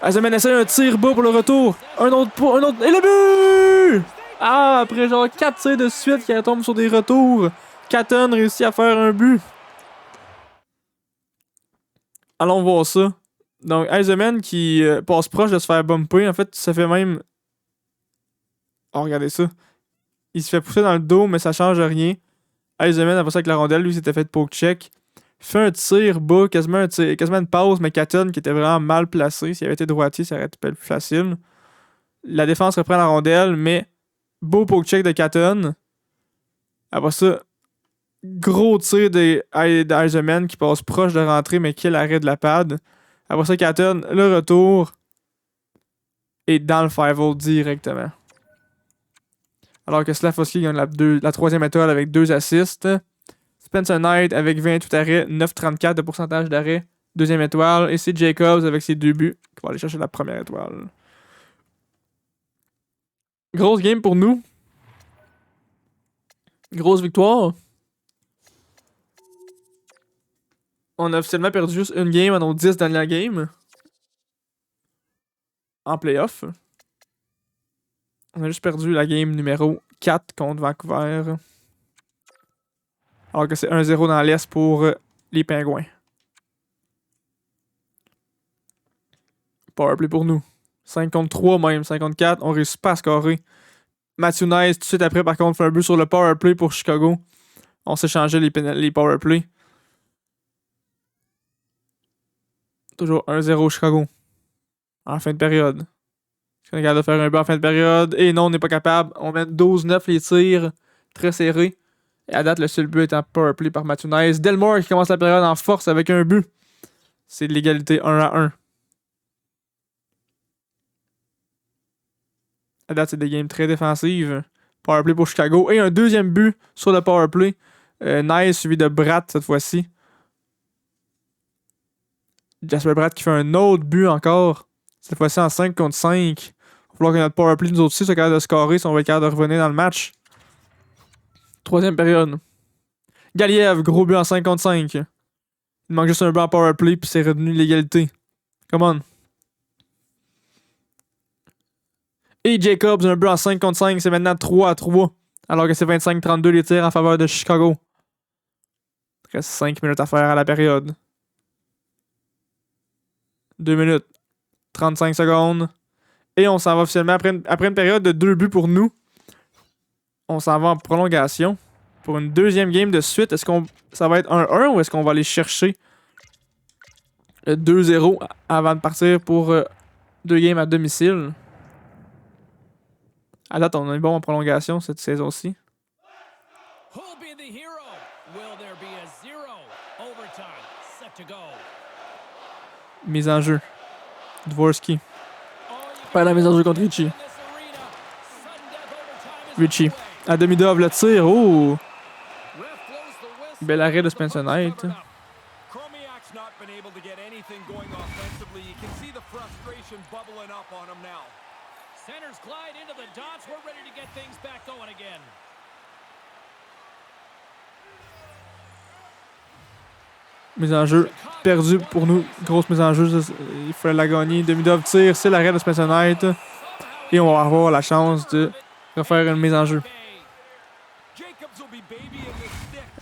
A: Eisenman essaie un tir bas pour le retour. Un autre. Et le but! Ah, après genre 4 tirs de suite qui tombent sur des retours. Catton réussit à faire un but. Allons voir ça. Donc, Eisenman qui passe proche de se faire bumper. En fait, ça fait même... Oh, regardez ça. Il se fait pousser dans le dos, mais ça change rien. Eisenman, après ça avec la rondelle, lui, s'était fait poke check. Fait un tir bas, quasiment une passe, mais Catton qui était vraiment mal placé. S'il avait été droitier, ça aurait été plus facile. La défense reprend la rondelle, mais beau poke check de Catton. Après ça, gros tir d'Eisenman qui passe proche de rentrer, mais qui est l'arrêt de la pad. Après ça, Catton, le retour. Et dans le 5-hole directement. Alors que Slafosky gagne la troisième étoile avec 2 assists. Spencer Knight avec 28 arrêts, 9,34 de pourcentage d'arrêt, deuxième étoile. Et c'est Jacobs avec ses 2 buts qui va aller chercher la première étoile. Grosse game pour nous. Grosse victoire. On a officiellement perdu juste une game dans nos 10 dernières games. En playoff. On a juste perdu la game numéro 4 contre Vancouver. Alors que c'est 1-0 dans l'Est pour les Pingouins. Powerplay pour nous. 5 contre 3 même, 5 contre 4. On réussit pas à scorer. Matthew Nice tout de suite après par contre fait un but sur le powerplay pour Chicago. On s'est changé les powerplay. Toujours 1-0 Chicago. En fin de période. On est capable de faire un but en fin de période. Et non, on n'est pas capable. On met 12-9 les tirs. Très serrés. Et à date, le seul but est en powerplay par Matthew Nice. Delmore qui commence la période en force avec un but. C'est de l'égalité 1-1. À date, c'est des games très défensives. Powerplay pour Chicago. Et un deuxième but sur le powerplay. Nice suivi de Bratt cette fois-ci. Jasper Bratt qui fait un autre but encore. Cette fois-ci en 5 contre 5. Il va falloir que notre powerplay nous autres aussi soit capable de scorer si on va être capable de revenir dans le match. Troisième période. Galiev, gros but en 5 contre 5. Il manque juste un but en powerplay puis c'est revenu l'égalité. Come on. Et Jacobs, un but en 5 contre 5. C'est maintenant 3-3. Alors que c'est 25-32 les tirs en faveur de Chicago. Il reste 5 minutes à faire à la période. 2 minutes. 35 secondes. Et on s'en va officiellement après une période de 2 buts pour nous. On s'en va en prolongation. Pour une deuxième game de suite. Est-ce qu'on ça va être 1-1 ou est-ce qu'on va aller chercher le 2-0 avant de partir pour 2 games à domicile. À date, on est bon en prolongation cette saison-ci. Mise en jeu. Dvorsky. Pas la mise en jeu contre Richie. Richie. À demi-dove, le tir. Oh! Bel arrêt de Spencer Knight. Mise en jeu perdue pour nous. Grosse mise en jeu. Il fallait la gagner. Demi-dove tire. C'est l'arrêt de Spencer Knight. Et on va avoir la chance de refaire une mise en jeu.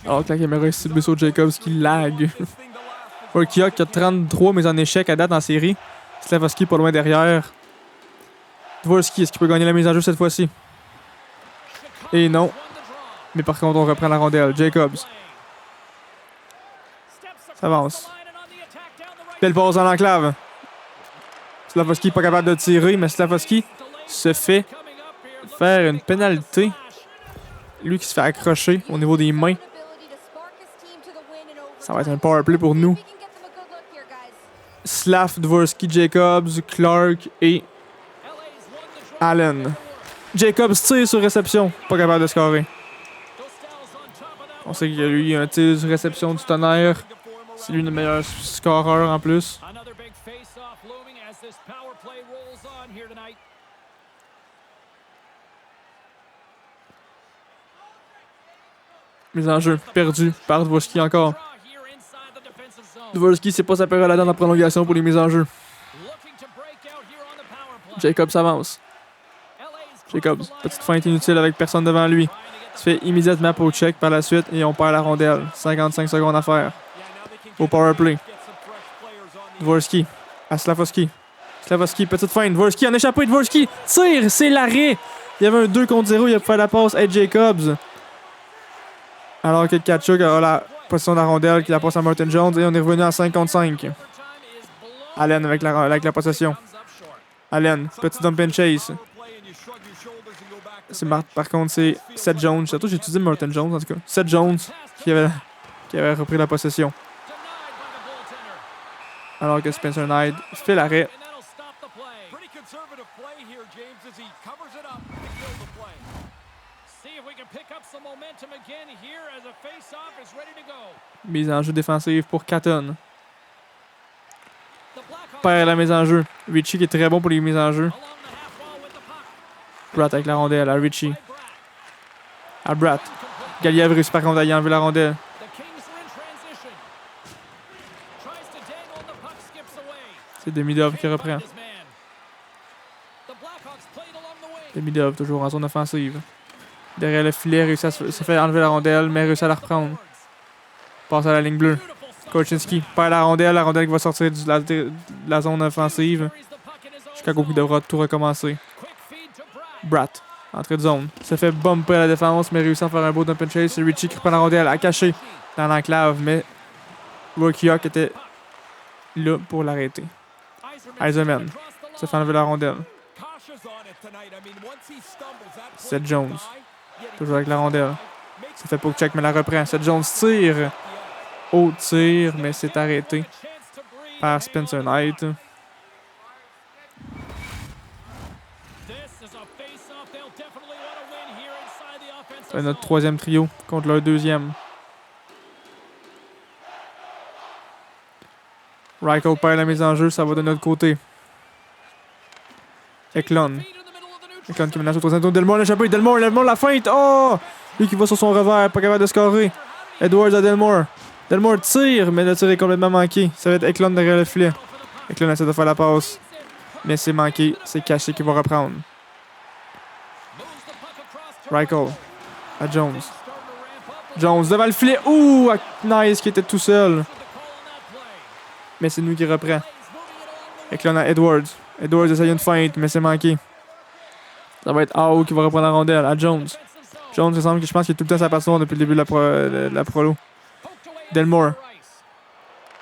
A: Alors que la caméra est ciblée sur Jacobs qui lag. Orkiok qui a 33 mises en échec à date en série. Slavovski pas loin derrière. Dvorsky, est-ce qu'il peut gagner la mise en jeu cette fois-ci? Et non. Mais par contre, on reprend la rondelle. Jacobs. Ça avance. Belle pause en enclave. Slavovski pas capable de tirer, mais Slavovski se fait faire une pénalité. Lui qui se fait accrocher au niveau des mains. Ça va être un power play pour nous. Slav, Dvorsky, Jacobs, Clark et Allen. Jacobs tire sur réception. Pas capable de scorer. On sait qu'il y a eu un tir sur réception du tonnerre. C'est lui le meilleur scoreur en plus. Mise en jeu perdu par Dvorsky encore. Dvorsky, c'est pas sa période dans la prolongation pour les mises en jeu. Jacobs s'avance. Jacobs, petite feinte inutile avec personne devant lui. Il se fait immédiatement pour check par la suite et on perd la rondelle. 55 secondes à faire. Au power play. Dvorsky à Slavovski. Slavovski, petite feinte. Dvorsky en échappé. Dvorsky tire, c'est l'arrêt. Il y avait un 2 contre 0. Il a fait la passe à Jacobs. Alors que Tkachuk a la position de la rondelle qui la passe à Martin Jones et on est revenu à 5 contre 5. Allen avec la possession. Allen, petit dump and chase. Par contre, c'est Seth Jones. Surtout, j'ai utilisé Martin Jones en tout cas. Seth Jones qui avait repris la possession. Alors que Spencer Knight fait l'arrêt. Mise en jeu défensive pour Catton. Perd la mise en jeu. Richie qui est très bon pour les mises en jeu. Bratt avec la rondelle à Richie. À Bratt. Galiev réussit par contre à y enlever la rondelle. C'est Demidov qui reprend. Demidov toujours en zone offensive. Derrière le filet, réussit à se fait enlever la rondelle, mais réussit à la reprendre. Passe à la ligne bleue. Korchinski perd la rondelle qui va sortir de la zone offensive. Chicago qui devra tout recommencer. Bratt, entrée de zone. Se fait bumper à la défense, mais réussit à faire un beau dump and chase. C'est Richie qui reprend la rondelle à cacher dans l'enclave, mais Orkiok était là pour l'arrêter. Eisenman se fait enlever la rondelle. Seth Jones, toujours avec la rondelle. Ça fait pour check, mais la reprend. Seth Jones tire. Haut tir, mais c'est arrêté par Spencer Knight. C'est notre troisième trio contre leur deuxième. Reichel perd la mise en jeu, ça va de notre côté. Eklund. Eklund qui menace au troisième tour. Delmore l'échappé. Delmore la feinte. Oh! Lui qui va sur son revers, pas capable de scorer. Edwards à Delmore. Delmore tire, mais le tir est complètement manqué. Ça va être Eklund derrière le filet. Eklund essaie de faire la passe. Mais c'est manqué. C'est Caché qui va reprendre. Reichel à Jones. Jones devant le filet. Ouh! Nice qui était tout seul. Mais c'est nous qui reprend. Eklund à Edwards. Edwards essaye une feinte, mais c'est manqué. Ça va être Ao qui va reprendre la rondelle à Jones. Jones, il semble que je pense qu'il est tout le temps sa passion depuis le début de la prolo. Delmore.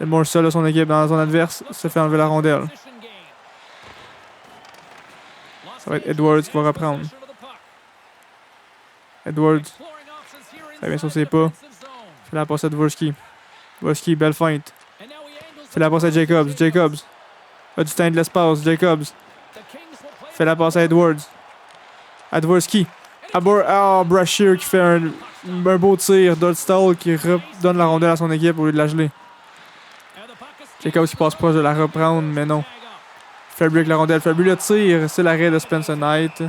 A: Le moins seul de son équipe dans la zone adverse se fait enlever la rondelle. Ça va être Edwards qui va reprendre. Edwards. Ça vient sur ses pas. Fait la passe à Dvorsky. Dvorsky, belle feinte. Fait la passe à Jacobs. Jacobs. A du temps de l'espace. Jacobs. Fait la passe à Edwards. À Dvorsky. À Brashear qui fait un beau tir. Dolstall qui donne la rondelle à son équipe au lieu de la geler. Jacobs qui passe proche de la reprendre, mais non. Fabry avec la rondelle. Fabry le tir. C'est l'arrêt de Spencer Knight.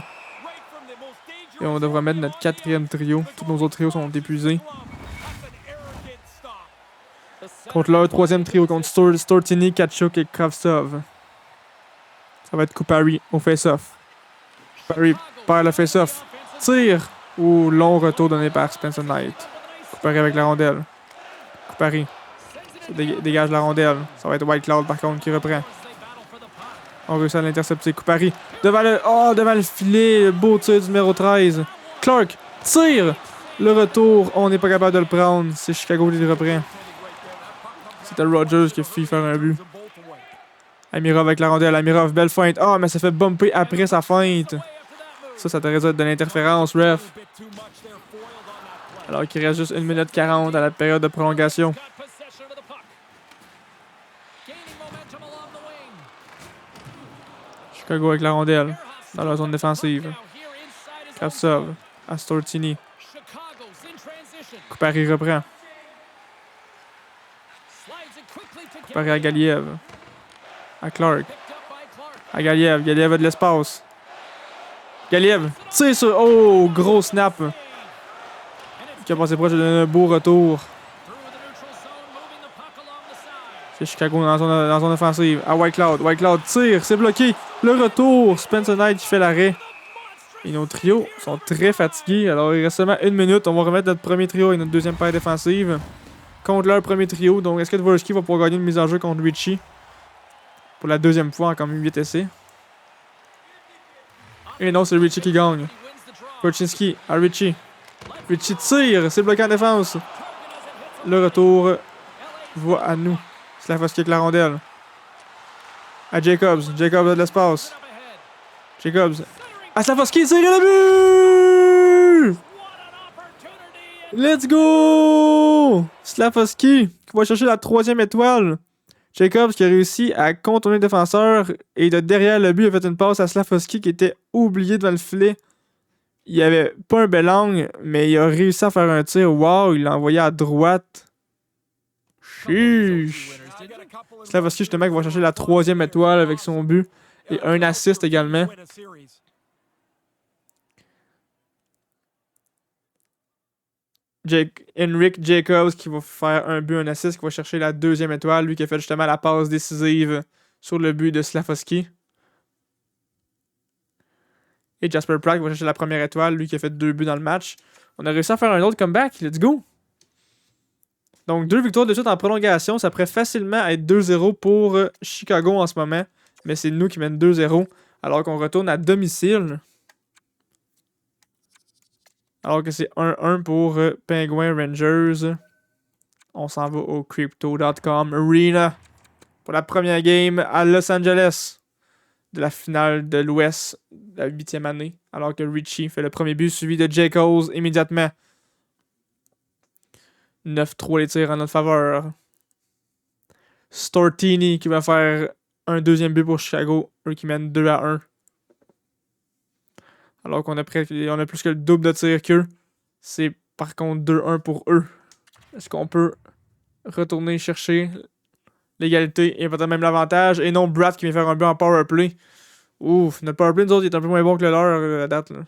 A: Et on devrait mettre notre 4e trio. Tous nos autres trios sont épuisés. Contre leur 3e trio, contre Stortini, Kachuk et Kravtsov. Ça va être Kupari au face-off. Kupari perd le face-off. Tire ou long retour donné par Spencer Knight. Kupari avec la rondelle. Kupari dégage la rondelle. Ça va être White Cloud par contre qui reprend. On réussit à l'intercepter. Kupari devant le filet. Le beau tir du numéro 13. Clark tire. Le retour, on n'est pas capable de le prendre. C'est Chicago qui le reprend. C'était Rogers qui a fait faire un but. Amirov avec la rondelle. Amirov, belle feinte. Ah, mais ça fait bumper après sa feinte. Ça devrait être de l'interférence, ref. Alors qu'il reste juste 1 minute 40 à la période de prolongation. Chicago avec la rondelle. Dans la zone défensive. Kravtsov à Stortini. Kupari reprend. Kupari à Galiev. À Clark. À Galiev. Galiev a de l'espace. Galiev tire sur... Oh, gros snap. Qui a passé proche de donner un beau retour. C'est Chicago dans la zone offensive. À White Cloud. White Cloud tire. C'est bloqué. Le retour. Spencer Knight qui fait l'arrêt. Et nos trios sont très fatigués. Alors il reste seulement 1 minute. On va remettre notre premier trio et notre deuxième paire défensive. Contre leur premier trio. Donc est-ce que Dvorsky va pouvoir gagner une mise en jeu contre Richie? Pour la 2e fois en quand même 8 essais. Et non, c'est Richie qui gagne. Korchinski à Richie. Richie tire. C'est bloqué en défense. Le retour va à nous. Slavkovski avec la rondelle. À Jacobs. Jacobs a de l'espace. Jacobs. À Slavkovski, tire le but! Let's go! Slavkovski qui va chercher la 3e étoile. Jacobs qui a réussi à contourner le défenseur et de derrière le but a fait une passe à Slavkovski qui était oublié devant le filet. Il avait pas un bel angle, mais il a réussi à faire un tir. Wow, il l'a envoyé à droite. Chiche. Slavkovski justement qui va chercher la 3e étoile avec son but et un assist également. Henrik Jacobs qui va faire un but, un assist, qui va chercher la 2e étoile. Lui qui a fait justement la passe décisive sur le but de Slavkovski. Et Jasper Pratt qui va chercher la 1re étoile. Lui qui a fait 2 buts dans le match. On a réussi à faire un autre comeback. Let's go! Donc 2 victoires de suite en prolongation. Ça pourrait facilement être 2-0 pour Chicago en ce moment. Mais c'est nous qui mènent 2-0. Alors qu'on retourne à domicile. Alors que c'est 1-1 pour Penguin Rangers. On s'en va au Crypto.com Arena pour la première game à Los Angeles de la finale de l'Ouest de la 8e année. Alors que Richie fait le premier but suivi de Jacobs immédiatement. 9-3 les tirs en notre faveur. Stortini qui va faire un 2e but pour Chicago. Eux qui mènent 2-1. Alors qu'on a plus que le double de tirs qu'eux. C'est par contre 2-1 pour eux. Est-ce qu'on peut retourner chercher l'égalité et peut-être même l'avantage? Et non, Bratt qui vient faire un but en powerplay. Ouf, notre powerplay, nous autres, il est un peu moins bon que le leur à date. Là.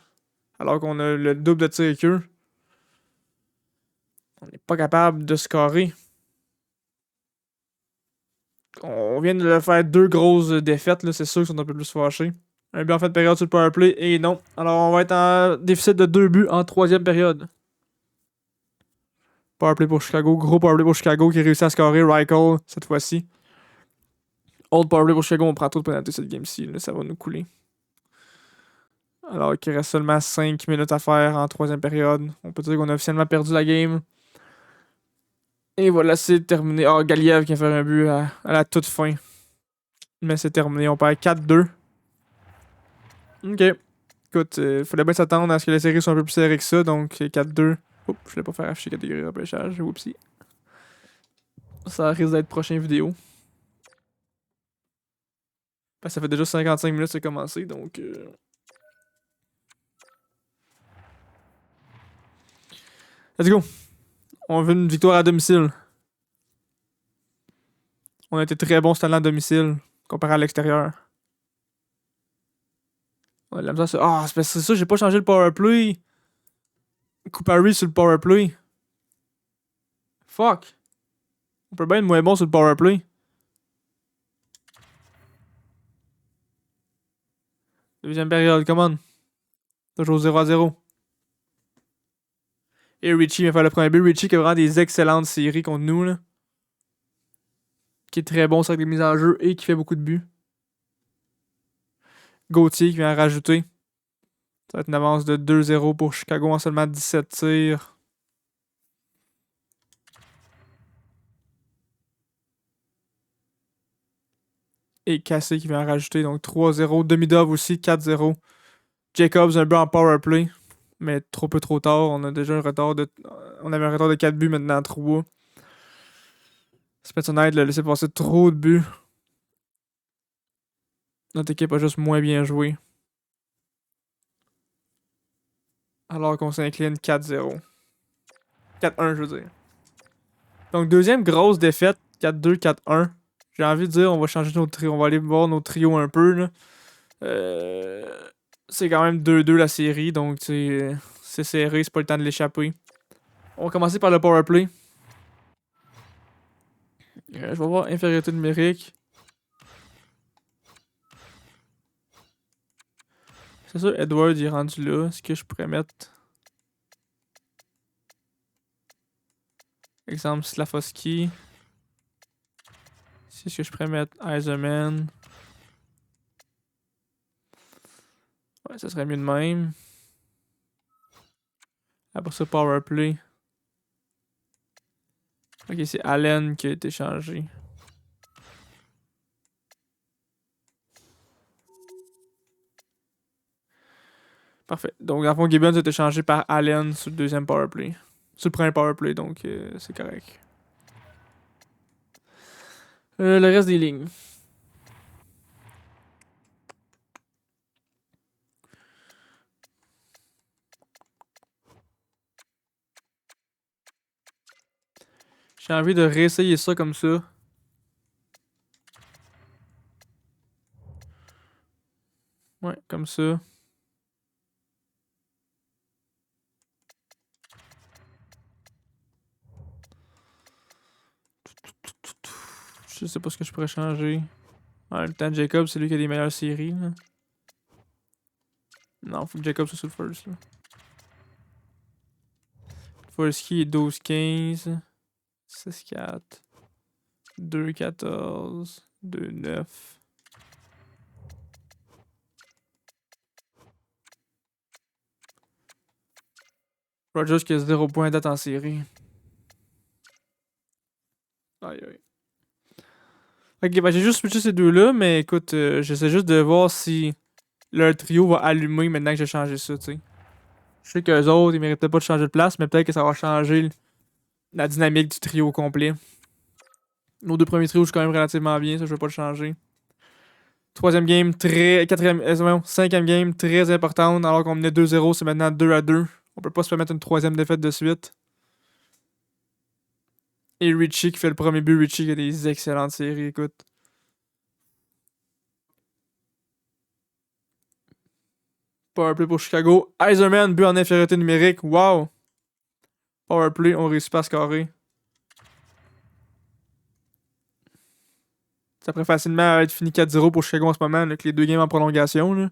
A: Alors qu'on a le double de tirs qu'eux. On n'est pas capable de scorer. On vient de faire 2 grosses défaites. Là, c'est sûr qu'ils sont un peu plus fâchés. Un but en fin de période sur le powerplay et non. Alors on va être en déficit de 2 buts en 3e période. Powerplay pour Chicago. Gros powerplay pour Chicago qui réussit à scorer. Reichel cette fois-ci. Old powerplay pour Chicago. On prend trop de pénalité cette game-ci. Ça va nous couler. Alors qu'il reste seulement 5 minutes à faire en 3e période. On peut dire qu'on a officiellement perdu la game. Et voilà, c'est terminé. Oh, Galiev qui a fait un but à la toute fin. Mais c'est terminé, on perd 4-2. Ok. Écoute, fallait bien s'attendre à ce que les séries soient un peu plus serrées que ça, donc 4-2. Oups, je voulais pas faire afficher catégorie repêchage, whoopsie. Ça risque d'être prochaine vidéo. Ben, ça fait déjà 55 minutes que c'est commencé, donc... Let's go! On veut une victoire à domicile. On a été très bon cette année à domicile, comparé à l'extérieur. On a de la misère, ah, c'est ça, j'ai pas changé le powerplay. Coupari sur le powerplay. Fuck! On peut bien être moins bon sur le powerplay. Deuxième période, come on. Toujours 0-0. Et Richie vient faire le premier but. Richie qui a vraiment des excellentes séries contre nous, là. Qui est très bon sur les mises en jeu et qui fait beaucoup de buts. Gauthier qui vient en rajouter. Ça va être une avance de 2-0 pour Chicago en seulement 17 tirs. Et Cassé qui vient en rajouter. Donc 3-0. Demidov aussi, 4-0. Jacobs un but en power play. Mais trop peu trop tard. On a déjà un retard de. On avait un retard de 4 buts, maintenant 3. Spencer Knight l'a laissé passer trop de buts. Notre équipe a juste moins bien joué. Alors qu'on s'incline 4-0. 4-1, je veux dire. Donc, deuxième grosse défaite, 4-2, 4-1. J'ai envie de dire, on va changer notre trio. On va aller voir nos trios un peu, là. C'est quand même 2-2 la série, donc c'est serré, c'est pas le temps de l'échapper. On va commencer par le powerplay. Je vais voir infériorité numérique. C'est sûr, Edward il est rendu là. Est-ce que je pourrais mettre. Exemple, Slafosky. Est-ce que je pourrais mettre Eiserman. Ouais, ça serait mieux de même. Après ça, powerplay. Ok, c'est Allen qui a été changé. Parfait. Donc, dans le fond, Gibbons a été changé par Allen sur le deuxième powerplay. Sur le premier powerplay, donc c'est correct. Le reste des lignes. J'ai envie de réessayer ça comme ça. Ouais, comme ça. Je sais pas ce que je pourrais changer. En même temps, Jacob, c'est lui qui a des meilleures séries. Là. Non, faut que Jacob soit sur le first. Là. Forsky est 12-15. 6-4. 2-14. 2-9. Rogers qui a 0 points date en série. Aïe aïe. Ok, bah j'ai juste switché ces deux-là, mais écoute, j'essaie juste de voir si leur trio va allumer maintenant que j'ai changé ça, tu sais. Je sais qu'eux autres, ils méritaient pas de changer de place, mais peut-être que ça va changer la dynamique du trio au complet. Nos deux premiers trios jouent quand même relativement bien, ça je veux pas le changer. Troisième game, cinquième game, très importante, alors qu'on menait 2-0, c'est maintenant 2-2. On peut pas se permettre une troisième défaite de suite. Et Richie qui fait le premier but, Richie qui a des excellentes séries, écoute. Powerplay pour Chicago. Eiserman, but en infériorité numérique. Wow! Powerplay, on réussit pas à scorer. Ça pourrait facilement être fini 4-0 pour Chicago en ce moment, avec les deux games en prolongation. Là.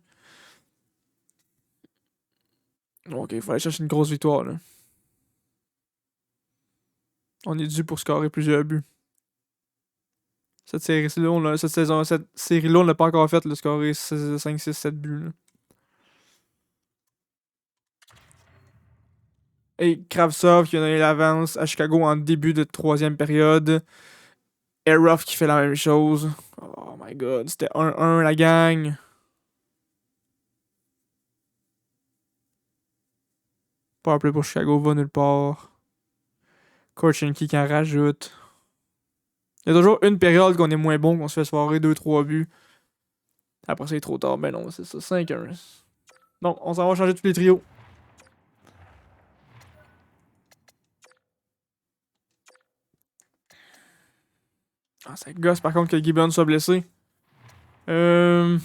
A: Ok, il faut aller chercher une grosse victoire. Là. On est dû pour scorer plusieurs buts. Cette série-là, cette série-là, on l'a pas encore fait, le scorer 5, 6, 7 buts. Là. Et Kravtsov qui a donné l'avance à Chicago en début de troisième période. Aeroff qui fait la même chose. Oh my god, c'était 1-1 la gang. Pas appelé pour Chicago, va nulle part. Korchinski qui en rajoute. Il y a toujours une période qu'on est moins bon, qu'on se fait soirer 2-3 buts. Après ça, il est trop tard. Ben non, c'est ça, 5-1. Bon, on s'en va changer tous les trios. Ah, ça gosse par contre que Gibbon soit blessé. Euh...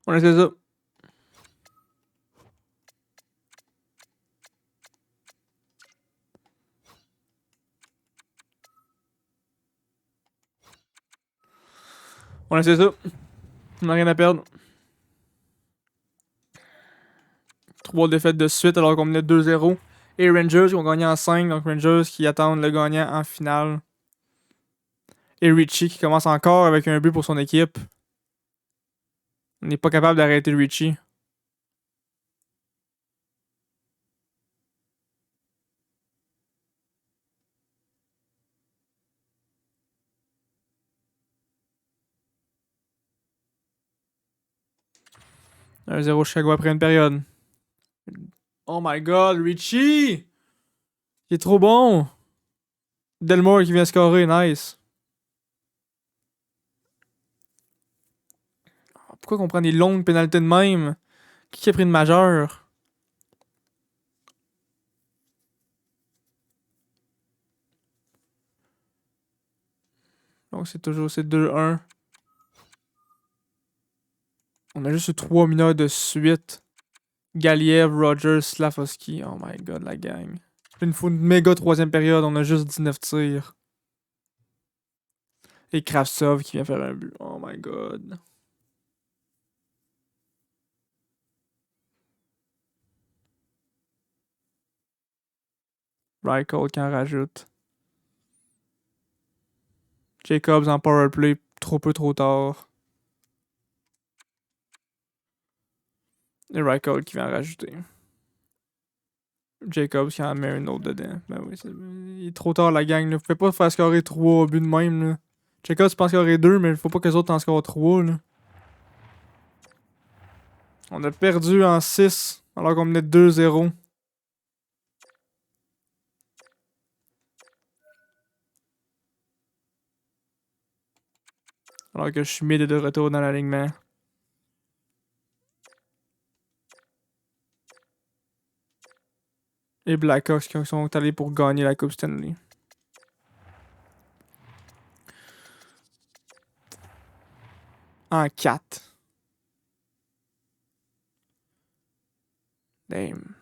A: On essaie ça. On essaie ça. On n'a rien à perdre. 3 défaites de suite alors qu'on menait 2-0. Et Rangers qui ont gagné en 5. Donc Rangers qui attendent le gagnant en finale. Et Richie qui commence encore avec un but pour son équipe. On n'est pas capable d'arrêter Richie. Un 0 Chicago après une période. Oh my god, Richie! Il est trop bon! Delmore qui vient scorer, nice. Pourquoi qu'on prend des longues pénalités de même? Qui a pris une majeure? Donc c'est toujours 2-1. On a juste eu 3 mineurs de suite. Galiev, Rogers, Slavovski. Oh my god, la gang. Une fois une méga troisième période, on a juste 19 tirs. Et Kravtsov qui vient faire un but. Oh my god. Reichel qui en rajoute. Jacobs en powerplay, trop peu trop tard. Et Reichel qui vient en rajouter. Jacobs qui en met un autre dedans. Ben oui, il est trop tard la gang. Là. Vous pouvez pas faire scorer 3 buts de même. Là. Jacobs pense scorer 2, mais il faut pas que les autres en scorent 3. Là. On a perdu en 6 alors qu'on menait 2-0. Alors que Schmid est de retour dans l'alignement. Et Blackhawks qui sont allés pour gagner la Coupe Stanley. En 4. Damn.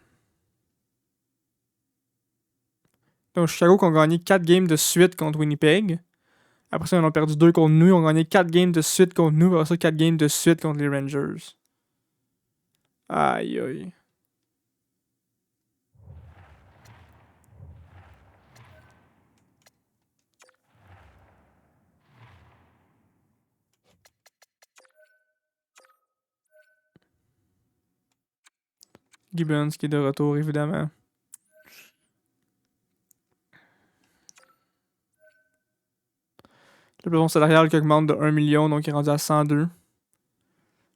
A: Donc Chicago qui ont gagné 4 games de suite contre Winnipeg. Après ça, ils en ont perdu 2 contre nous. Ils ont gagné 4 games de suite contre nous. Après ça, 4 games de suite contre les Rangers. Aïe aïe. Gibbons qui est de retour, évidemment. Le plafond salarial qui augmente de 1 million, donc il est rendu à 102.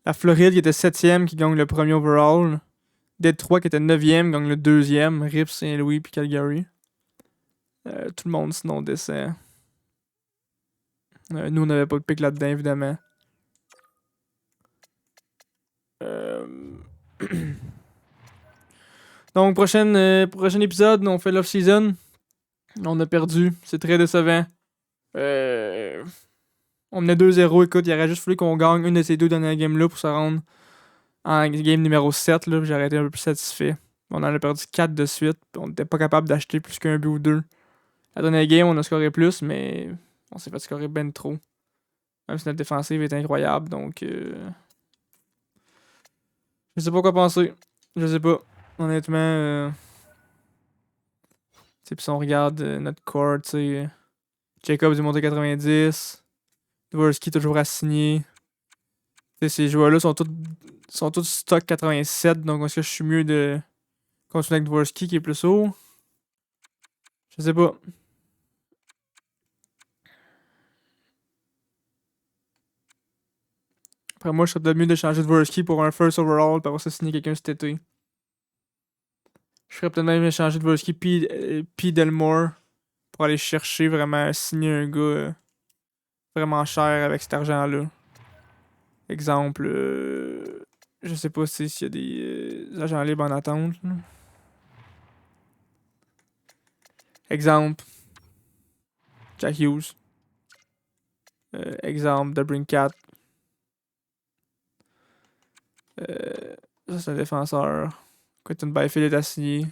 A: La Floride qui était 7ème, qui gagne le premier overall. Détroit qui était 9ème, gagne le deuxième. Rip, Saint-Louis puis Calgary. Tout le monde sinon descend. Nous, on n'avait pas de pic là-dedans, évidemment. Donc, prochain épisode, on fait l'off-season. On a perdu. C'est très décevant. On menait 2-0. Écoute, il aurait juste fallu qu'on gagne une de ces 2 dernières games-là pour se rendre en game numéro 7. J'aurais été un peu plus satisfait. On en a perdu 4 de suite. On n'était pas capable d'acheter plus qu'un but ou 2. La dernière game, on a scoré plus, mais on s'est fait scorer ben trop. Même si notre défensive est incroyable, donc je sais pas quoi penser. Je sais pas. Honnêtement, tu sais, pis si on regarde notre core, tu sais, Jacobs est monté 90, Dvorsky toujours à signer. Tu sais, ces joueurs-là sont tous stock 87, donc est-ce que je suis mieux de continuer avec Dvorsky qui est plus haut? Je sais pas. Après moi, je serais peut-être mieux de changer Dvorsky pour un first overall, pour avoir ça signer quelqu'un cet été. Je ferais peut-être même changer Dvorsky puis Delmore pour aller chercher vraiment signer un gars vraiment cher avec cet argent-là. Exemple, je sais pas s'il y a des agents libres en attente. Là. Exemple, Jack Hughes. Exemple, The Brinkat. Ça, c'est un défenseur. Quentin Byfield est assigné.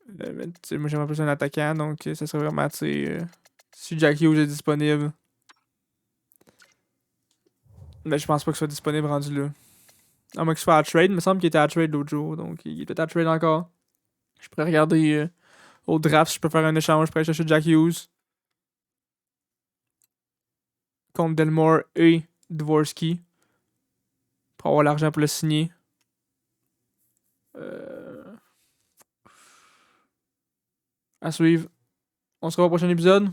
A: Mais, moi, j'aimerais plus un attaquant, donc ça serait vraiment, si Jack Hughes est disponible. Mais je pense pas qu'il soit disponible rendu là. À moins qu'il soit à trade, il me semble qu'il était à trade l'autre jour, donc il est peut-être à trade encore. Je pourrais regarder au draft si je peux faire un échange, je pourrais chercher Jack Hughes contre Delmore et Dvorsky pour avoir l'argent pour le signer. À suivre. On se revoit au prochain épisode.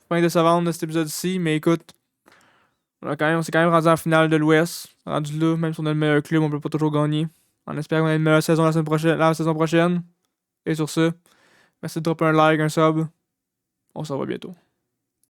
A: Fin décevante de cet épisode-ci, mais écoute, on s'est quand même rendu en finale de l'Ouest. Rendu là, même si on a le meilleur club, on peut pas toujours gagner. On espère qu'on a une meilleure saison la saison prochaine. Et sur ce, merci de dropper un like, un sub. On se revoit bientôt.